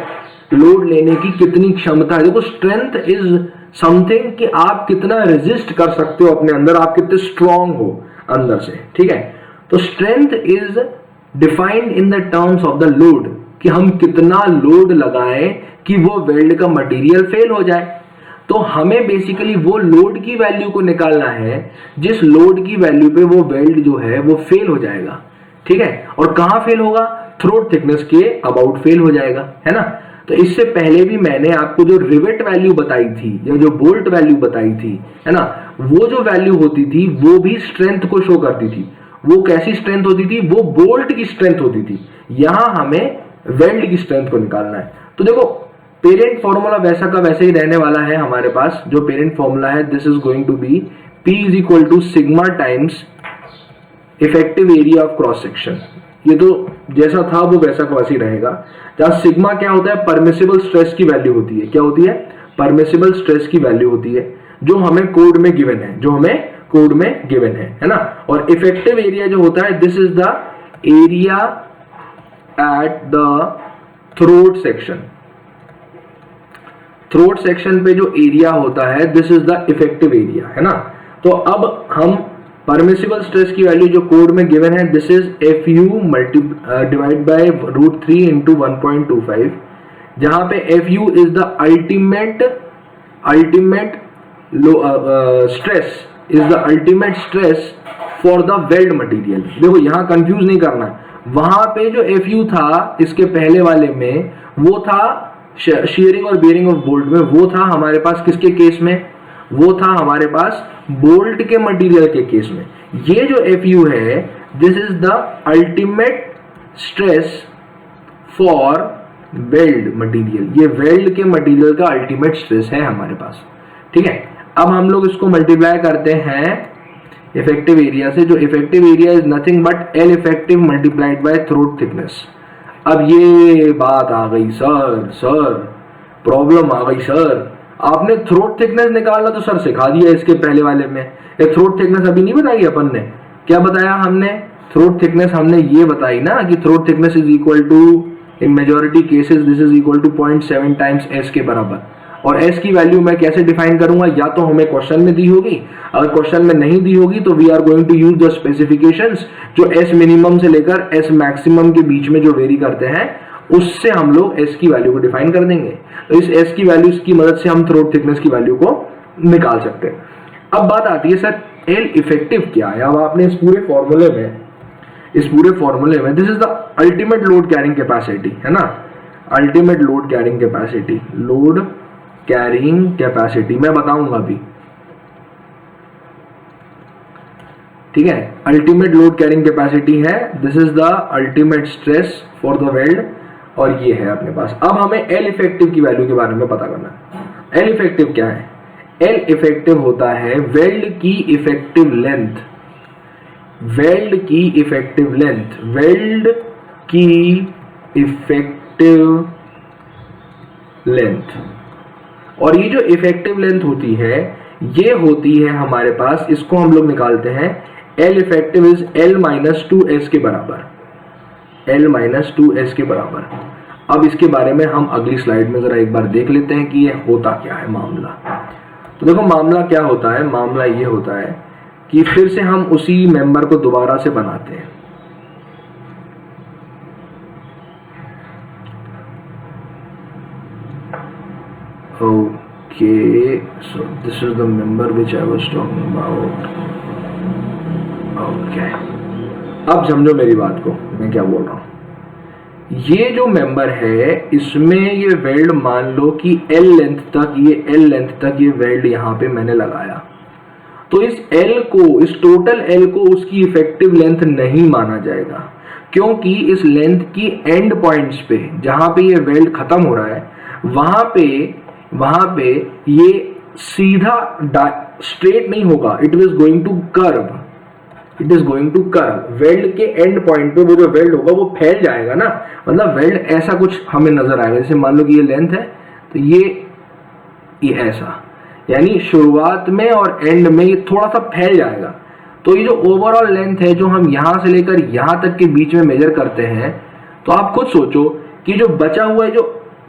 लोड लेने की कितनी क्षमता है। देखो स्ट्रेंथ इज समथिंग कि आप कितना रेजिस्ट कर सकते हो अपने अंदर, आप कितने स्ट्रांग हो अंदर से, ठीक है। तो strength is defined in the terms of the load, कि हम कितना लोड लगाएं कि वो वेल्ड का मटेरियल फेल हो जाए। तो हमें बेसिकली वो लोड की वैल्यू को निकालना है जिस लोड की वैल्यू पे वो वेल्ड जो है वो फेल हो जाएगा, ठीक है। और कहां फेल होगा, थ्रोट थिकनेस के अबाउट फेल हो जाएगा, है ना। तो इससे पहले भी मैंने आपको जो रिवेट वैल्यू बताई थी या जो बोल्ट वैल्यू बताई थी, है ना, वो जो वैल्यू होती थी वो भी स्ट्रेंथ को शो करती थी। वो कैसी स्ट्रेंथ होती थी, वो बोल्ट की स्ट्रेंथ होती थी। यहां हमें वेल्ड की स्ट्रेंथ को निकालना है। तो देखो पेरेंट फॉर्मूला वैसा का वैसे ही रहने वाला है हमारे पास। जो पेरेंट फॉर्मूला है, this is going to be P is equal to sigma times effective area of cross section. ये तो जैसा था वो वैसा का वैसे ही रहेगा। जहां सिग्मा क्या होता है, परमिसिबल स्ट्रेस की वैल्यू होती है। क्या होती है, परमिसिबल स्ट्रेस की वैल्यू होती है, जो हमें कोड में गिवन है, जो हमें कोड में गिवन है ना। और इफेक्टिव एरिया जो होता है, this is the area at the throat section. Throat section पे जो एरिया होता है, this is the effective area, है ना। तो अब हम परमिसिबल स्ट्रेस की वैल्यू जो कोड में गिवन है, this is FU divide by √3 into 1.25, जहां पे FU is the ultimate stress, is the ultimate stress for the weld material. देखो यहां कंफ्यूज नहीं करना है, वहां पे जो FU था इसके पहले वाले में, वो था शेयरिंग और बेयरिंग ऑफ बोल्ट में, वो था हमारे पास किसके केस में, वो था हमारे पास बोल्ट के मटेरियल के केस में। ये जो FU है, this is the ultimate stress for weld material. ये वेल्ड के मटेरियल का अल्टीमेट स्ट्रेस है हमारे पास, ठीक है। अब हम लोग इसको मल्टीप्लाई करते हैं इफेक्टिव एरिया से, जो effective area is nothing but L effective multiplied by throat thickness. अब ये बात आ गई सर प्रॉब्लम आ गई सर, आपने थ्रोट थिकनेस निकालना तो सर सिखा दिया इसके पहले वाले में, एक थ्रोट थिकनेस अभी नहीं बताई अपन ने। क्या बताया हमने, थ्रोट थिकनेस हमने ये बताई ना कि throat thickness is equal to, in majority cases this is equal to 0.7 times S के बराबर। और S की वैल्यू मैं कैसे डिफाइन करूंगा, या तो हमें क्वेश्चन में दी होगी, अगर क्वेश्चन में नहीं दी होगी तो we are going to use the specifications, जो S मिनिमम से लेकर S मैक्सिमम के बीच में जो वेरी करते हैं, उससे हम लोग S की वैल्यू को डिफाइन कर देंगे। तो इस S की वैल्यू की मदद से हम थ्रोट थिकनेस की वैल्यू को निकाल सकते हैं। अब बात आती है सर L इफेक्टिव क्या है। अब आपने इस पूरे फॉर्मूले में this is the ultimate load carrying capacity, है ना, ultimate load carrying capacity, load carrying capacity मैं बताऊंगा अभी, ठीक है। अल्टीमेट लोड कैरिंग कैपेसिटी है, this is the ultimate stress for the weld, और ये है अपने पास। अब हमें L इफेक्टिव की वैल्यू के बारे में पता करना है। L इफेक्टिव क्या है, L इफेक्टिव होता है वेल्ड की इफेक्टिव लेंथ, वेल्ड की इफेक्टिव लेंथ, वेल्ड की इफेक्टिव लेंथ। और ये जो इफेक्टिव लेंथ होती है, ये होती है हमारे पास, इसको हम लोग निकालते हैं, L इफेक्टिव इज L-2S के बराबर, L-2S के बराबर। अब इसके बारे में हम अगली स्लाइड में जरा एक बार देख लेते हैं कि ये होता क्या है मामला। तो देखो मामला क्या होता है, मामला ये होता है कि फिर से हम उसी मेंबर को दोबारा से बनाते हैं। Okay, so this is the member which I was talking about. Okay, अब समझो मेरी बात को, मैं क्या बोल रहा हूं। ये जो मेंबर है, इसमें ये वेल्ड मान लो कि L लेंथ तक, ये L लेंथ तक ये वेल्ड यहां पे मैंने लगाया। तो इस L को, इस टोटल L को उसकी इफेक्टिव लेंथ नहीं माना जाएगा, क्योंकि इस लेंथ की एंड पॉइंट्स पे, जहां पे ये वेल्ड खत्म हो रहा है, वहां पे ये सीधा स्ट्रेट नहीं होगा, it is going to curve, it is going to curve. Weld के एंड पॉइंट पे वो जो वेल्ड होगा वो फैल जाएगा ना, मतलब वेल्ड ऐसा कुछ हमें नजर आएगा। जैसे मान लो कि ये लेंथ है, तो ये ऐसा, यानी शुरुआत में और एंड में ये थोड़ा सा फैल जाएगा। तो ये जो ओवरऑल लेंथ है, जो हम यहां से लेकर यहां तक के बीच में मेजर करते हैं, तो आप खुद सोचो कि जो बचा हुआ है, जो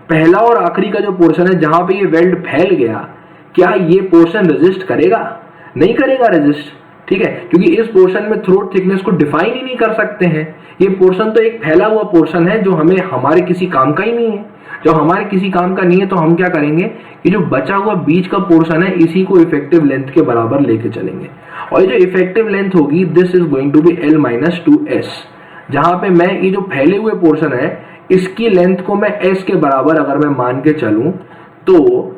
पहला और आखिरी का जो पोर्शन है जहां पे ये वेल्ड फैल गया, क्या ये पोर्शन रेजिस्ट करेगा? नहीं करेगा रेजिस्ट, ठीक है, क्योंकि इस पोर्शन में थ्रोट थिकनेस को डिफाइन ही नहीं कर सकते हैं। ये पोर्शन तो एक फैला हुआ पोर्शन है जो हमें हमारे किसी काम का ही नहीं है। जब हमारे किसी काम का नहीं है तो हम क्या करेंगे कि जो बचा हुआ बीच का पोर्शन है इसी को इफेक्टिव लेंथ के बराबर लेके चलेंगे, और ये जो इफेक्टिव लेंथ होगी this is going to be L-2S, जहां पे मैं ये जो फैले हुए पोर्शन है इसकी लेंथ को मैं S के बराबर अगर मैं मान के चलूं तो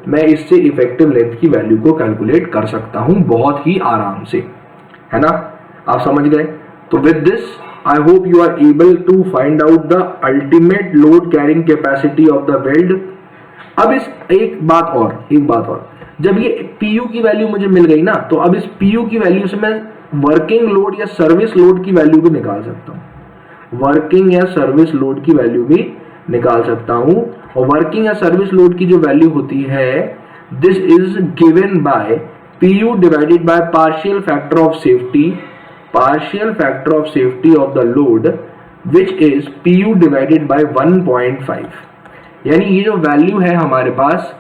मैं इससे इफेक्टिव लेंथ की वैल्यू को कैलकुलेट कर सकता हूं बहुत ही आराम से, है ना? आप समझ गए? तो with this I hope you are able to find out the ultimate load carrying capacity of the weld. अब इस एक बात और, जब ये पीयू की वैल्यू मुझे मिल गई ना, तो अब इस पीयू की वैल्यू से मैं वर्किंग लोड या सर्विस लोड की वैल्यू भी निकाल सकता हूं, वर्किंग या सर्विस लोड की वैल्यू भी निकाल सकता हूं। और वर्किंग या सर्विस लोड की जो वैल्यू होती है this is given by PU divided by partial factor of safety of the load which is PU divided by 1.5। यानी ये जो वैल्यू है हमारे पास,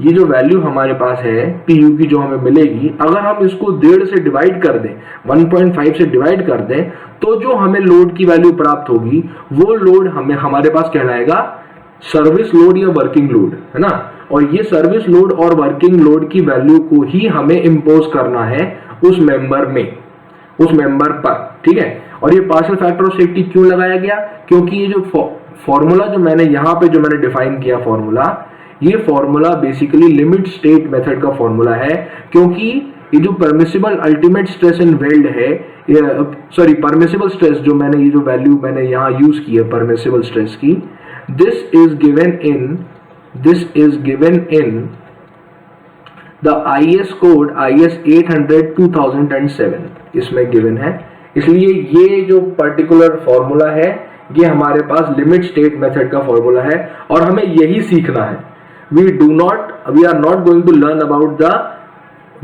ये जो वैल्यू हमारे पास है PU की जो हमें मिलेगी, अगर हम इसको 1.5 से डिवाइड कर दें, 1.5 से डिवाइड कर दें, तो जो हमें लोड की वैल्यू प्राप्त होगी वो लोड हमें हमारे पास कहलाएगा सर्विस लोड या वर्किंग लोड, है ना? और ये सर्विस लोड और वर्किंग लोड की वैल्यू को ही हमें इंपोज करना है उस मेंबर में, उस मेंबर पर, ठीक है? और ये पार्शियल फैक्टर ऑफ सेफ्टी क्यों लगाया गया? क्योंकि ये जो फॉर्मूला जो मैंने यहाँ पे जो मैंने डिफाइन किया फॉर्मूला, ये formula basically limit state method का फॉर्मूला है, क्योंकि ये जो permissible ultimate stress in weld है, सॉरी परमिसिबल स्ट्रेस जो मैंने ये जो वैल्यू मैंने यहाँ यूज की है परमिसिबल स्ट्रेस की, this is given in the IS code IS 800-2007 इसमें गिवन है। इसलिए ये जो पर्टिकुलर फॉर्मूला है ये हमारे पास लिमिट स्टेट मेथड का फॉर्मूला है और हमें यही सीखना है। We are not going to learn about the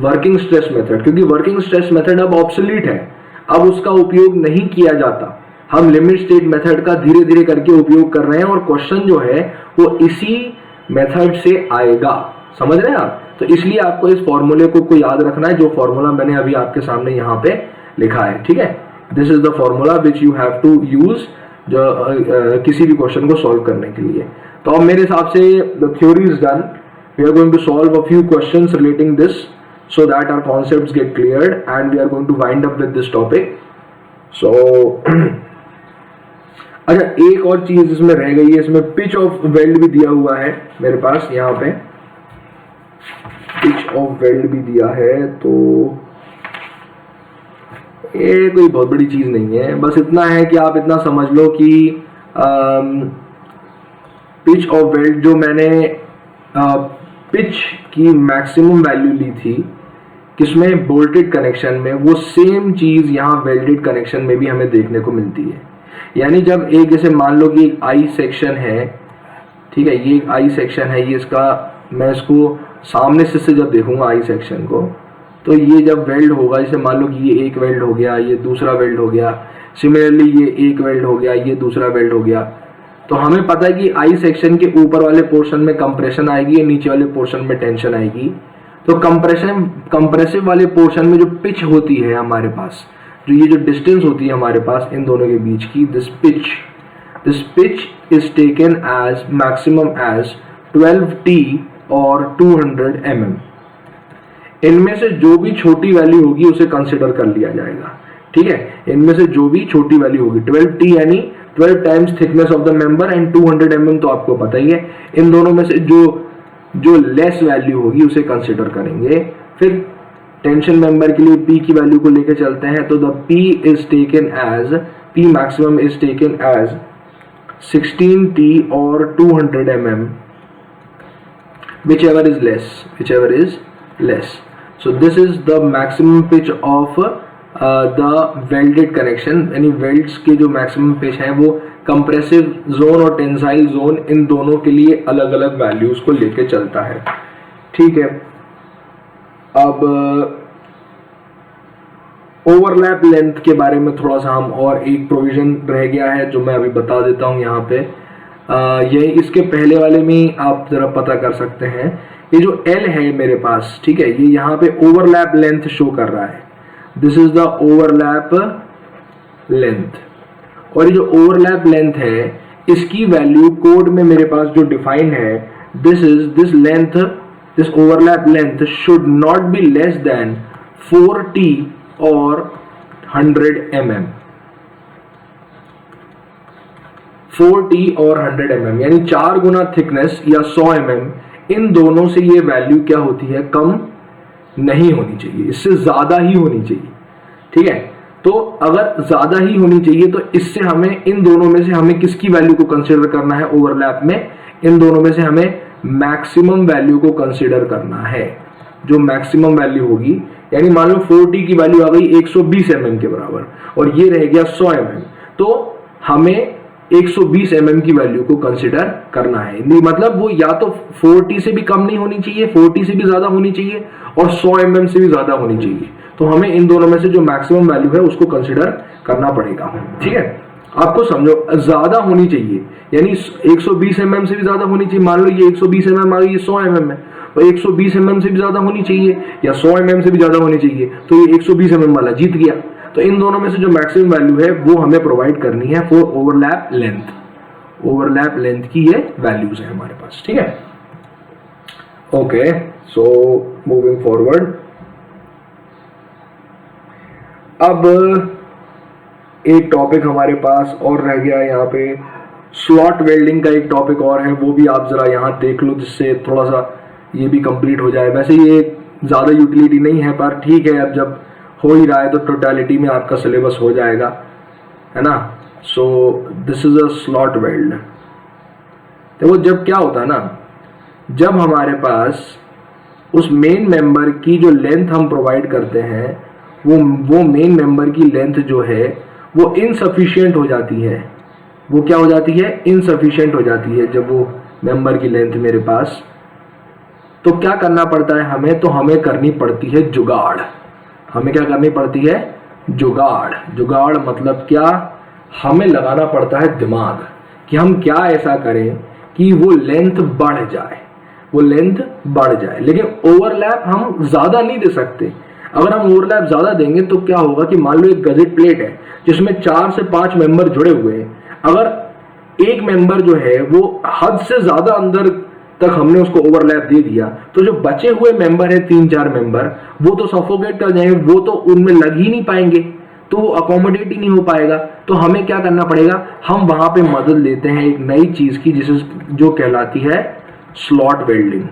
working stress method, क्योंकि वर्किंग स्ट्रेस मेथड अब ऑब्सोलीट है, अब उसका उपयोग नहीं किया जाता। हम लिमिट स्टेट मेथड का धीरे धीरे करके उपयोग कर रहे हैं और क्वेश्चन जो है वो इसी मेथड से आएगा, समझ रहे हैं आप? तो इसलिए आपको इस फॉर्मूले को याद रखना है, जो फॉर्मूला मैंने अभी आपके सामने यहाँ पे लिखा है, ठीक है? This is the formula which you have to use जो किसी भी क्वेश्चन को सॉल्व करने के लिए। तो अब मेरे हिसाब से the theory is done, we are going to solve a few questions relating this so that our concepts get cleared and we are going to wind up with this topic. So अच्छा, एक और चीज इसमें रह गई है, इसमें पिच ऑफ वेल्ड भी दिया हुआ है मेरे पास, यहाँ पे पिच ऑफ वेल्ड भी दिया है। तो ये कोई बहुत बड़ी चीज नहीं है, बस इतना है कि आप इतना समझ लो कि पिच ऑफ वेल्ड जो मैंने पिच की मैक्सिमम वैल्यू ली थी किसमें, बोल्टेड कनेक्शन में, वो सेम चीज यहाँ वेल्डेड कनेक्शन में भी हमें देखने को मिलती है। यानी जब एक, जैसे मान लो कि एक आई सेक्शन है, ठीक है, ये एक आई सेक्शन है, ये इसका, मैं इसको सामने से जब देखूंगा आई सेक्शन को, तो ये जब वेल्ड होगा, जैसे मान लो कि ये एक वेल्ड हो गया, ये दूसरा वेल्ड हो गया, सिमिलरली ये एक वेल्ड हो गया, ये दूसरा वेल्ड हो गया, तो हमें पता है कि आई सेक्शन के ऊपर वाले पोर्शन में कंप्रेशन आएगी, नीचे वाले पोर्शन में टेंशन आएगी। तो कंप्रेसिव वाले पोर्शन में जो पिच होती है हमारे पास, जो ये जो डिस्टेंस होती है हमारे पास इन दोनों के बीच की, this pitch is taken as maximum as 12T और 200 mm। इनमें से जो भी छोटी वैल्यू होगी उसे कंसिडर कर लिया जाएगा, ठीक है? इनमें से जो भी छोटी वैल्यू होगी, 12T यानी 12 times thickness of the member and 200 mm तो आपको पता ही है। इन दोनों में से जो लेस वैल्यू होगी उसे कंसिडर करेंगे। फिर टेंशन मेंबर के लिए P की वैल्यू को लेके चलते हैं, तो the P is taken as, P maximum is taken as 16T और 200 mm, whichever is less. So this is the maximum pitch of the welded connection, यानी वेल्ड्स के जो मैक्सिमम पिच है वो कंप्रेसिव जोन और टेंसाइल जोन इन दोनों के लिए अलग अलग वैल्यूज को लेके चलता है। ठीक है, अब ओवरलैप लेंथ के बारे में थोड़ा सा हम, और एक प्रोविजन रह गया है जो मैं अभी बता देता हूं यहाँ पे। ये इसके पहले वाले में आप जरा पता कर सकते हैं, ये जो L है मेरे पास, ठीक है, ये यहाँ पे ओवरलैप लेंथ शो कर रहा है, this is the overlap length. और ये जो ओवरलैप लेंथ है इसकी वैल्यू कोड में मेरे पास जो डिफाइन है, this length, this overlap length should not be less than 4T और 100 mm, 4T और 100 mm, यानी 4 गुना थिकनेस या 100 mm, इन दोनों से ये वैल्यू क्या होती है, कम नहीं होनी चाहिए, इससे ज्यादा ही होनी चाहिए। ठीक है, तो अगर ज्यादा ही होनी चाहिए तो इससे हमें, इन दोनों में से हमें किसकी वैल्यू को कंसीडर करना है ओवरलैप में, इन दोनों में से हमें मैक्सिमम वैल्यू को कंसीडर करना है। जो मैक्सिमम वैल्यू होगी, यानी मान लो 4T की वैल्यू आ गई 120 mm के बराबर और ये रह गया 100 mm, तो हमें 120 mm की वैल्यू को कंसीडर करना है। मतलब वो या तो 4T से भी कम नहीं होनी चाहिए, 4T से भी ज्यादा होनी चाहिए और 100 mm से भी ज्यादा होनी चाहिए। तो हमें इन दोनों में से जो मैक्सिमम वैल्यू है उसको कंसीडर करना पड़ेगा। ठीक है, आपको समझो, ज्यादा होनी चाहिए यानी 120 mm से भी ज्यादा होनी चाहिए। मान लो ये 120 mm आ गई, ये 100 mm है, तो 120 mm से भी ज्यादा होनी चाहिए या 100 mm से भी ज्यादा होनी चाहिए, तो ये 120 mm वाला जीत गया। तो इन दोनों में से जो मैक्सिमम वैल्यू है वो हमें प्रोवाइड करनी है for overlap length. Overlap length की ये वैल्यूज है हमारे पास। ठीक है, ओके, सो मूविंग फॉरवर्ड, अब एक टॉपिक हमारे पास और रह गया है यहाँ पे, स्लॉट वेल्डिंग का एक टॉपिक और है, वो भी आप जरा यहाँ देख लो जिससे थोड़ा सा ये भी कंप्लीट हो जाए। वैसे ये ज्यादा यूटिलिटी नहीं है पर ठीक है, अब जब हो ही रहा है तो टोटलिटी में आपका सिलेबस हो जाएगा, है ना। So this is a slot weld. देखो जब क्या होता है ना, जब हमारे पास उस मेन मेंबर की जो लेंथ हम प्रोवाइड करते हैं वो मेन मेंबर की लेंथ जो है वो इनसफिशिएंट हो जाती है। वो क्या हो जाती है, इनसफिशिएंट हो जाती है जब वो मेंबर की लेंथ मेरे पास, तो क्या करना पड़ता है हमें, तो हमें करनी पड़ती है जुगाड़। हमें क्या करनी पड़ती है, जुगाड़। जुगाड़ मतलब क्या, हमें लगाना पड़ता है दिमाग कि हम क्या ऐसा करें कि वो लेंथ बढ़ जाए, वो लेंथ बढ़ जाए। लेकिन ओवरलैप हम ज्यादा नहीं दे सकते। अगर हम ओवरलैप ज्यादा देंगे तो क्या होगा कि मान लो एक गजेट प्लेट है जिसमें 4 से 5 मेंबर जुड़े हुए हैं, अगर एक मेंबर जो है वो हद से ज्यादा अंदर तक हमने उसको ओवरलैप दे दिया, तो जो बचे हुए मेंबर है 3-4 मेंबर, वो तो सफोकेट कर जाएंगे, वो तो उनमें लग ही नहीं पाएंगे, तो वो अकोमोडेट ही नहीं हो पाएगा। तो हमें क्या करना पड़ेगा, हम वहां पे मदद लेते हैं एक नई चीज की, जिसे जो कहलाती है स्लॉट वेल्डिंग।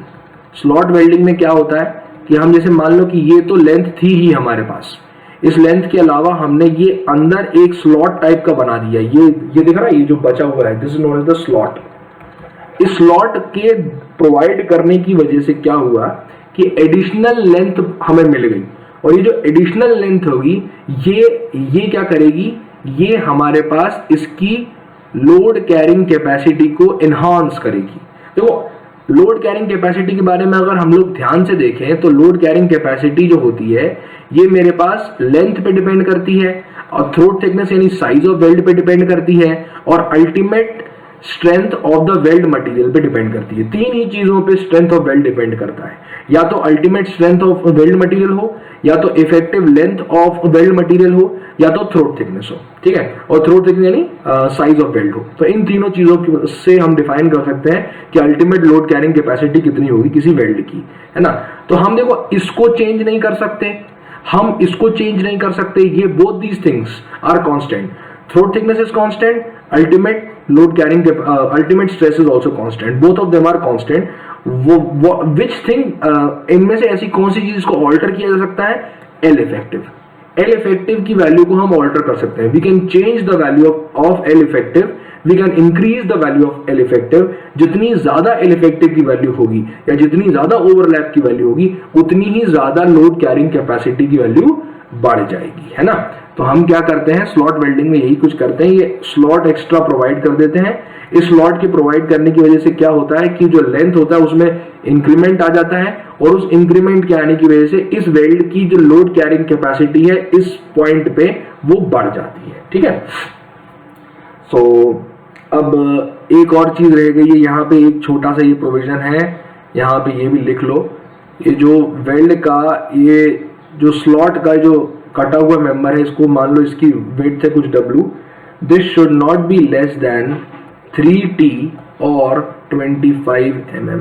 स्लॉट वेल्डिंग में क्या होता है कि हम जैसे मान लो कि ये तो लेंथ थी ही हमारे पास, इस लेंथ के अलावा हमने ये अंदर एक स्लॉट टाइप का बना दिया। ये दिख रहा है, ये जो बचा हुआ है, this is known as the slot. इस स्लॉट के प्रोवाइड करने की वजह से क्या हुआ कि एडिशनल लेंथ हमें मिल गई, और ये जो एडिशनल लेंथ होगी ये क्या करेगी, ये हमारे पास इसकी लोड कैरिंग कैपेसिटी को एनहांस करेगी। देखो लोड कैरिंग कैपेसिटी के बारे में अगर हम लोग ध्यान से देखें तो लोड कैरिंग कैपेसिटी जो होती है ये मेरे पास लेंथ पे डिपेंड करती है, और थ्रोट थिकनेस यानी साइज ऑफ वेल्ड पे डिपेंड करती है, और ultimate strength of the weld material पे डिपेंड करती है। तीन ही चीजों पे स्ट्रेंथ ऑफ वेल्ड डिपेंड करता है, या तो ultimate strength of weld material हो, या तो effective length of weld material हो, या तो थ्रोट थिकनेस हो। ठीक है, और थ्रोट थिकनेस यानी साइज ऑफ वेल्ड हो। तो इन तीनों चीजों से हम डिफाइन कर सकते हैं कि अल्टीमेट लोड कैरिंग कैपेसिटी कितनी होगी किसी वेल्ड की, है ना। तो हम देखो इसको चेंज नहीं कर सकते, हम इसको चेंज नहीं कर सकते, ये both these things are constant. Throat thickness is constant, ultimate load carrying ultimate stress is also constant, both of them are constant, वो विच थिंग, इनमें से ऐसी कौन सी चीज को ऑल्टर किया जा सकता है? L effective. एल इफेक्टिव की वैल्यू को हम ऑल्टर कर सकते हैं। We can change the value of L effective, we can increase the value of L effective. जितनी ज्यादा एल इफेक्टिव की वैल्यू होगी या जितनी ज्यादा ओवरलैप की वैल्यू होगी, उतनी ही ज्यादा लोड कैरिंग कैपेसिटी की वैल्यू बढ़ जाएगी, है ना। तो हम क्या करते हैं, स्लॉट वेल्डिंग में यही कुछ करते हैं, ये स्लॉट एक्स्ट्रा प्रोवाइड कर देते हैं। इस स्लॉट के प्रोवाइड करने की वजह से क्या होता है कि जो लेंथ होता है उसमें इंक्रीमेंट आ जाता है, और उस इंक्रीमेंट के आने की वजह से इस वेल्ड की जो लोड कैरिंग कैपेसिटी है इस पॉइंट पे वो बढ़ जाती है, ठीक है। सो अब एक और चीज रह गई है, यहाँ पे एक छोटा सा ये प्रोविजन है, यहाँ पे ये भी लिख लो। ये जो वेल्ड का ये जो स्लॉट का जो कटा हुआ मेंबर है, इसको मान लो इसकी वेट है कुछ W, this should not be less than 3T और 25 mm।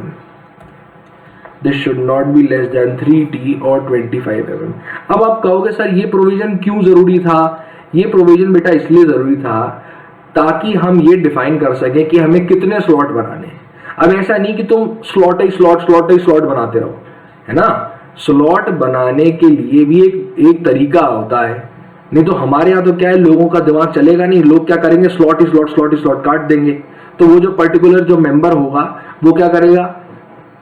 This should not be less than 3T और 25 mm। अब आप कहोगे सर ये प्रोविजन क्यों जरूरी था? ये प्रोविजन बेटा इसलिए जरूरी था ताकि हम ये डिफाइन कर सकें कि हमें कितने स्लॉट बनाने हैं। अब ऐसा नहीं कि तुम स्लॉट ही स्लॉट बनाते रहो, है ना। स्लॉट बनाने के लिए भी एक तरीका होता है, नहीं तो हमारे यहाँ तो क्या है, लोगों का दिमाग चलेगा नहीं, लोग क्या करेंगे, स्लॉट ही स्लॉट काट देंगे। तो वो जो पर्टिकुलर जो मेंबर होगा वो क्या करेगा,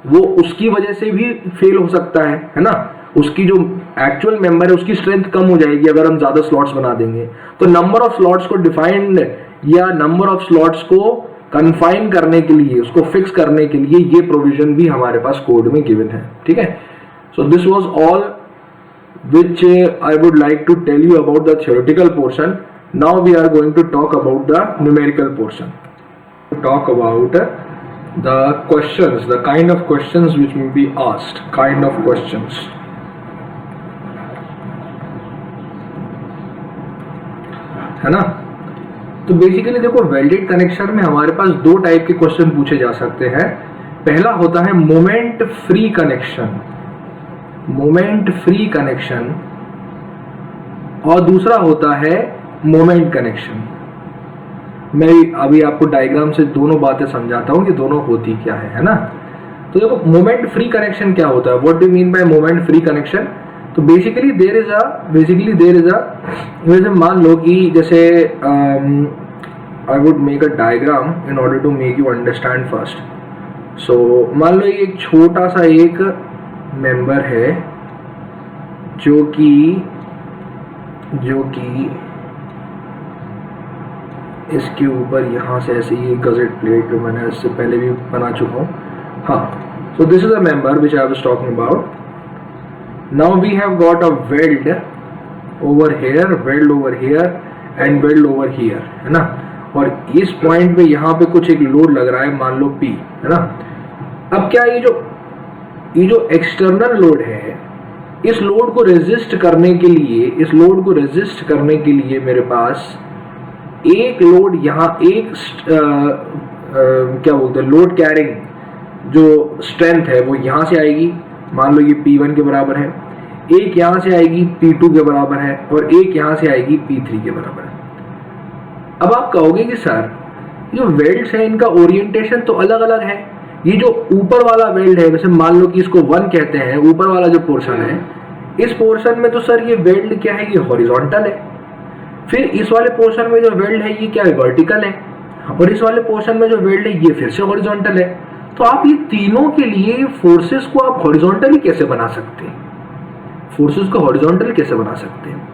वो उसकी वजह से भी फेल हो सकता है ना। उसकी जो एक्चुअल मेंबर है उसकी स्ट्रेंथ कम हो जाएगी अगर हम ज्यादा स्लॉट्स बना देंगे। तो नंबर ऑफ स्लॉट्स को डिफाइंड या नंबर ऑफ स्लॉट्स को कन्फाइन करने के लिए, उसको फिक्स करने के लिए ये प्रोविजन भी हमारे पास कोड में गिवन है, ठीक है। So this was all which I would like to tell you about the theoretical portion. Now we are going to talk about the numerical portion. Talk about the questions, the kind of questions which will be asked, kind of questions. है ना। तो बेसिकली देखो, वेल्डेड कनेक्शन में हमारे पास दो टाइप के क्वेश्चन पूछे जा सकते हैं। पहला होता है moment free connection, moment free connection, और दूसरा होता है मोमेंट कनेक्शन। मैं अभी आपको डायग्राम से दोनों बातें समझाता हूं कि दोनों होती क्या है ना। तो देखो, मोमेंट फ्री कनेक्शन क्या होता है, what do mean by moment free connection. तो बेसिकली देयर इज अ जैसे मान लो कि जैसे I would make a diagram in order to make you understand first. So मान लो एक छोटा सा एक मेंबर है जो कि इसके ऊपर यहाँ से ऐसे ये गजेट प्लेट जो मैंने इससे पहले भी बना चुका हूँ। हाँ, so this is a member which I was talking about. Now we have got a weld over here, weld over here and weld over here, है ना। और इस पॉइंट पे यहाँ पे कुछ एक लोड लग रहा है, मान लो P, है ना। अब क्या ये जो एक्सटर्नल लोड है, इस लोड को रेजिस्ट करने के लिए मेरे पास एक लोड यहाँ, एक क्या बोलते हैं, लोड कैरिंग जो स्ट्रेंथ है वो यहाँ से आएगी, मान लो ये P1 के बराबर है, एक यहाँ से आएगी P2 के बराबर है, और एक यहाँ से आएगी P3 के बराबर है। अब आप कहोगे कि सर जो वेल्ड्स है इनका ओरिएंटेशन तो अलग अलग है। ये जो ऊपर वाला वेल्ड है, वैसे मान लो कि इसको 1 कहते हैं, ऊपर वाला जो पोर्शन है, इस पोर्शन में तो सर ये वेल्ड क्या है, ये हॉरिजॉन्टल है। फिर इस वाले पोर्शन में जो वेल्ड है ये क्या है, वर्टिकल है। और इस वाले पोर्शन में जो वेल्ड है ये फिर से हॉरिजॉन्टल है। तो आप ये तीनों के लिए फोर्सेस को आप हॉरिजॉन्टली कैसे बना सकते हैं, फोर्सेस को हॉरिजॉन्टल कैसे बना सकते हैं।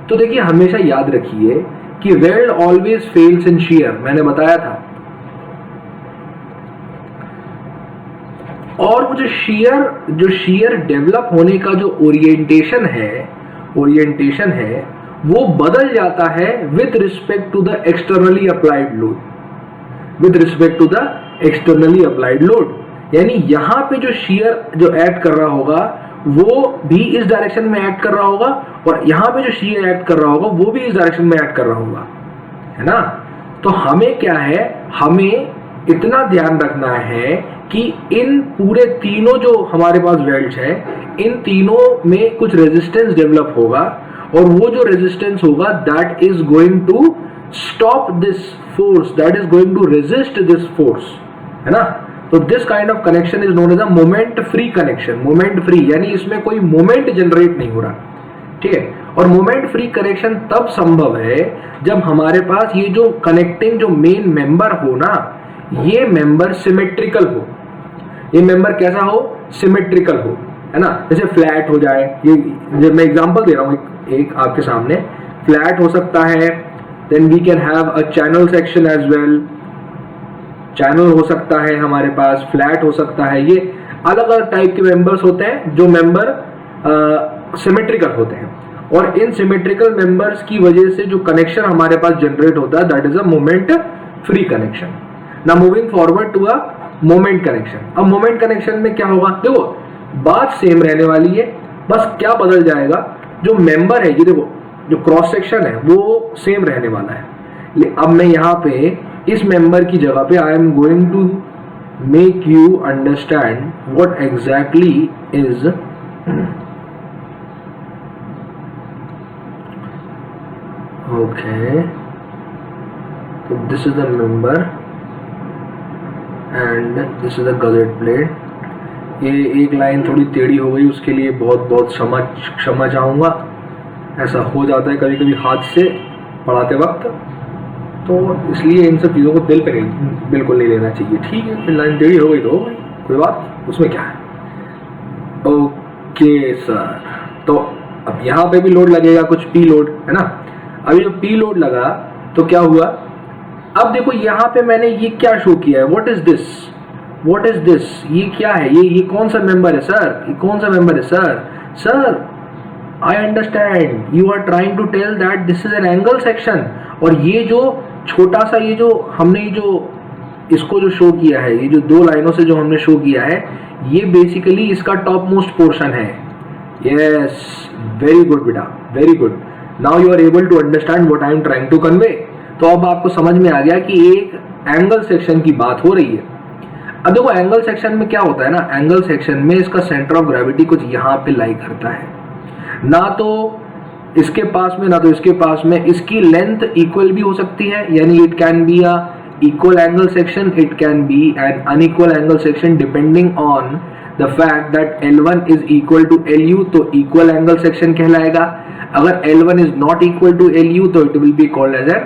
तो देखिए, हमेशा याद रखिए कि वेल्ड ऑलवेज फेल्स इन शियर, मैंने बताया था। और वो जो शियर डेवलप होने का जो ओरिएंटेशन है वो बदल जाता है with respect to the externally applied load, यानी यहाँ पे जो शियर जो एक्ट कर रहा होगा वो भी इस डायरेक्शन में एक्ट कर रहा होगा, और यहाँ पे जो शियर एक्ट कर रहा होगा वो भी इस डायरेक्शन में एक्ट कर रहा होगा, है ना। तो हमें क्या है, हमें इतना ध्यान रखना है कि इन पूरे तीनों जो हमारे पास वेल्ड्स है, इन तीनों में कुछ रेजिस्टेंस डेवलप होगा, और वो जो रेजिस्टेंस होगा that is going to stop this force, that is going to resist this force, है ना। तो this kind of connection is known as a moment free connection. Moment free यानी इसमें कोई मोमेंट जनरेट नहीं हो रहा, ठीक है। और मोमेंट फ्री कनेक्शन तब संभव है जब हमारे पास ये जो कनेक्टिंग जो मेन मेंबर हो ना, ये मेंबर सिमेट्रिकल हो। ये मेंबर कैसा हो? सिमेट्रिकल हो, है ना। जैसे फ्लैट हो जाए, ये जब मैं एग्जांपल दे रहा हूं एक आपके सामने, फ्लैट हो सकता है, then we can have a channel section as well. Channel हो सकता है हमारे पास, फ्लैट हो सकता है। ये अलग अलग टाइप के मेंबर्स होते हैं जो मेंबर सिमेट्रिकल होते हैं, और इन सिमेट्रिकल मेंबर्स की वजह से जो कनेक्शन हमारे पास जनरेट होता है, that is a moment free connection. Now moving forward to a moment connection. अब मोमेंट कनेक्शन में क्या होगा? देखो बात सेम रहने वाली है, बस क्या बदल जाएगा, जो मेंबर है, ये देखो जो क्रॉस सेक्शन है वो सेम रहने वाला है। अब मैं यहाँ पे इस मेंबर की जगह पे I am going to make you understand what exactly is okay. तो this is the member and this is the gusset plate. ये एक लाइन थोड़ी टेढ़ी हो गई, उसके लिए बहुत बहुत क्षमा चाहूँगा। ऐसा हो जाता है कभी कभी हाथ से पढ़ाते वक्त, तो इसलिए इन सब चीज़ों को दिल पे नहीं, बिल्कुल नहीं लेना चाहिए। ठीक है, फिर लाइन टेढ़ी हो गई तो हो गई, कोई बात, उसमें क्या है। ओके सर, तो अब यहाँ पे भी लोड लगेगा, कुछ पी लोड है ना। अभी जो पी लोड लगा तो क्या हुआ? अब देखो यहाँ पे मैंने ये क्या शो किया है, what is this, what is this, ये क्या है, ये कौन सा मेंबर है सर, ये कौन सा मेंबर है sir? Sir I understand you are trying to tell that this is an angle section. और ये जो छोटा सा, ये जो हमने जो इसको जो शो किया है, ये जो दो लाइनों से जो हमने शो किया है, ये बेसिकली इसका टॉप मोस्ट पोर्शन है। यस, वेरी गुड बेटा, very good. Now you are able to understand what I am trying to convey. तो अब आपको समझ में आ गया कि एक एंगल सेक्शन की बात हो रही है। अब देखो एंगल सेक्शन में क्या होता है ना, एंगल सेक्शन में इसका सेंटर ऑफ ग्रेविटी कुछ यहाँ पे लाई करता है, ना तो इसके पास में ना तो इसके पास में। इसकी लेंथ इक्वल भी हो सकती है, यानी it can be a equal angle section, it can be an unequal angle section depending on the fact that L1 is equal to LU, तो इक्वल एंगल सेक्शन कहलाएगा। अगर L1 is not equal to LU तो it will be called as an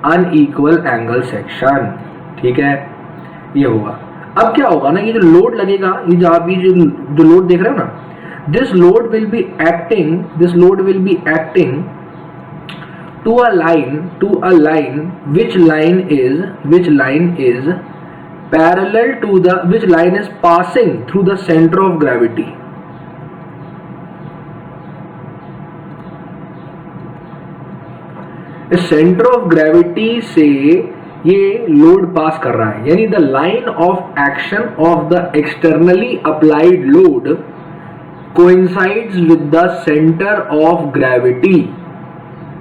unequal angle section. ठीक है, ये होगा। अब क्या होगा ना, ये जो लोड लगेगा, ये जो आप ये जो लोड देख रहे हो ना, this load will be acting to a line which line is parallel to the, which line is passing through the center of gravity। इस सेंटर ऑफ ग्रेविटी से ये लोड पास कर रहा है, यानी the line of action of the externally applied load coincides with the center of gravity।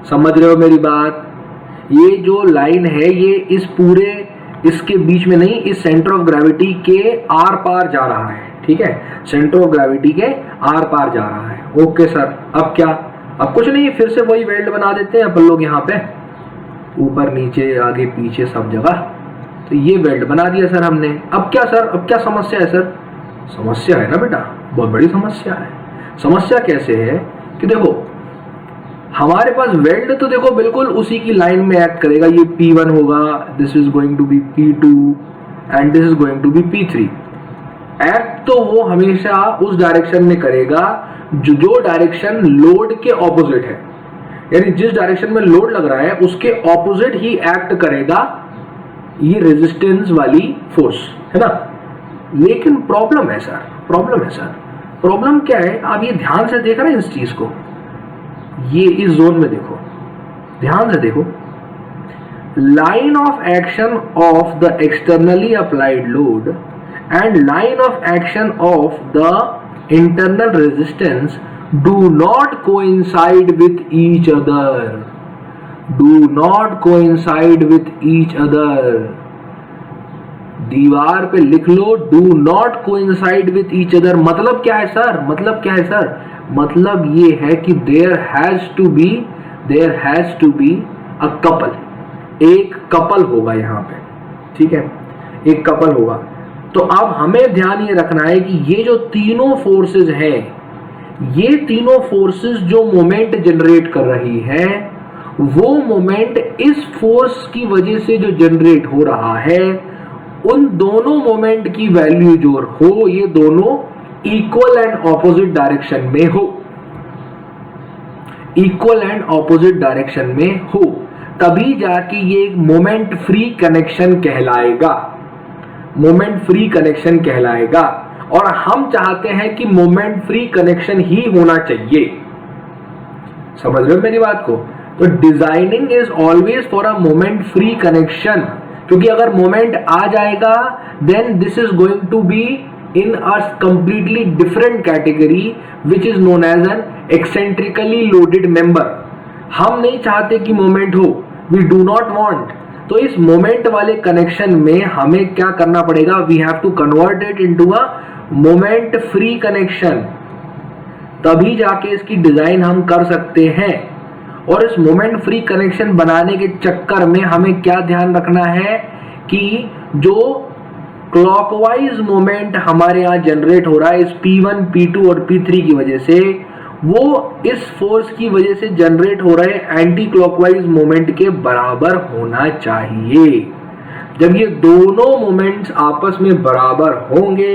समझ रहे हो मेरी बात? ये जो लाइन है ये इस पूरे इसके बीच में नहीं, इस सेंटर ऑफ ग्रेविटी के आर पार जा रहा है। ठीक है, सेंटर ऑफ ग्रेविटी के आर पार जा रहा है। ओके सर, अब क्या? अब कुछ नहीं, फिर से वही वेल्ड बना देते हैं अपन लोग यहाँ पे, ऊपर नीचे आगे पीछे सब जगह। तो ये वेल्ड बना दिया सर हमने। अब क्या सर, अब क्या समस्या है सर? समस्या है ना बेटा, बहुत बड़ी समस्या है। समस्या कैसे है कि देखो हमारे पास वेल्ड तो देखो बिल्कुल उसी की लाइन में एक्ट करेगा। ये P1 होगा, this is going to be P2 and this is going to be P3। Act तो वो हमेशा उस डायरेक्शन में करेगा जो डायरेक्शन लोड के ऑपोजिट है, यानी जिस डायरेक्शन में लोड लग रहा है उसके ऑपोजिट ही एक्ट करेगा ये रेजिस्टेंस वाली फोर्स, है ना। लेकिन प्रॉब्लम है सर, प्रॉब्लम क्या है? आप ये ध्यान से देख रहे हैं इस चीज को, ये इस जोन में देखो, ध्यान से देखो। Line of action of the externally applied load and line of action of the internal resistance do not coincide with each other, do not coincide with each other. दीवार पे लिख लो, do not coincide with each other. मतलब क्या है सर? मतलब ये है कि there has to be a couple, एक कपल होगा यहाँ पे। ठीक है, एक कपल होगा। तो अब हमें ध्यान ये रखना है कि ये जो तीनों फोर्सेस हैं, ये तीनों फोर्सेस जो मोमेंट जनरेट कर रही है, वो मोमेंट इस फोर्स की वजह से जो जनरेट हो रहा है, उन दोनों मोमेंट की वैल्यू जो हो, ये दोनों इक्वल एंड ऑपोजिट डायरेक्शन में हो, इक्वल एंड ऑपोजिट डायरेक्शन में हो, तभी जाके ये एक मोमेंट फ्री कनेक्शन कहलाएगा, मोमेंट फ्री कनेक्शन कहलाएगा। और हम चाहते हैं कि मोमेंट फ्री कनेक्शन ही होना चाहिए। समझ रहे हो मेरी बात को? तो designing is always for a moment free connection, क्योंकि अगर मोमेंट आ जाएगा then this is going to be in a completely different category which is known as an eccentrically loaded member। हम नहीं चाहते कि मोमेंट हो, we do not want। तो इस मोमेंट वाले कनेक्शन में हमें क्या करना पड़ेगा? we have to convert it into a moment free connection, तभी जाके इसकी डिजाइन हम कर सकते हैं। और इस मोमेंट फ्री कनेक्शन बनाने के चक्कर में हमें क्या ध्यान रखना है कि जो क्लॉकवाइज मोमेंट हमारे यहाँ जनरेट हो रहा है इस P1, P2 और P3 की वजह से, वो इस फोर्स की वजह से जनरेट हो रहे एंटी क्लॉकवाइज मोमेंट के बराबर होना चाहिए। जब ये दोनों मोमेंट्स आपस में बराबर होंगे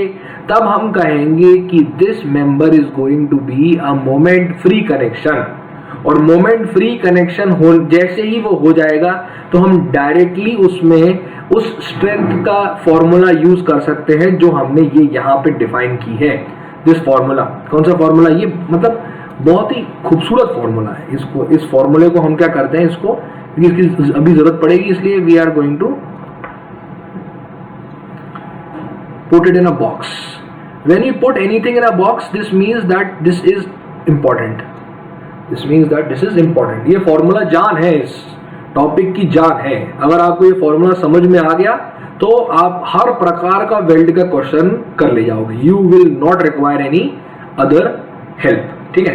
तब हम कहेंगे कि this member is going to be a moment free connection. और मोमेंट फ्री कनेक्शन हो जैसे ही वो हो जाएगा तो हम डायरेक्टली उसमें उस स्ट्रेंथ का फॉर्मूला यूज कर सकते हैं जो हमने ये यहाँ पे डिफाइन की है। दिस फॉर्मूला, कौन सा फॉर्मूला? ये मतलब बहुत ही खूबसूरत फॉर्मूला है। इसको, इस फॉर्मूले को हम क्या करते हैं, इसको इसकी अभी जरूरत पड़ेगी, इसलिए we are going to put it in a box. When you put anything in a box this means that this is important, this means that this is important. ये फॉर्मूला जान है, इस टॉपिक की जान है। अगर आपको ये फॉर्मूला समझ में आ गया तो आप हर प्रकार का वेल्ड का क्वेश्चन कर ले जाओगे। You will not require any other help. ठीक है,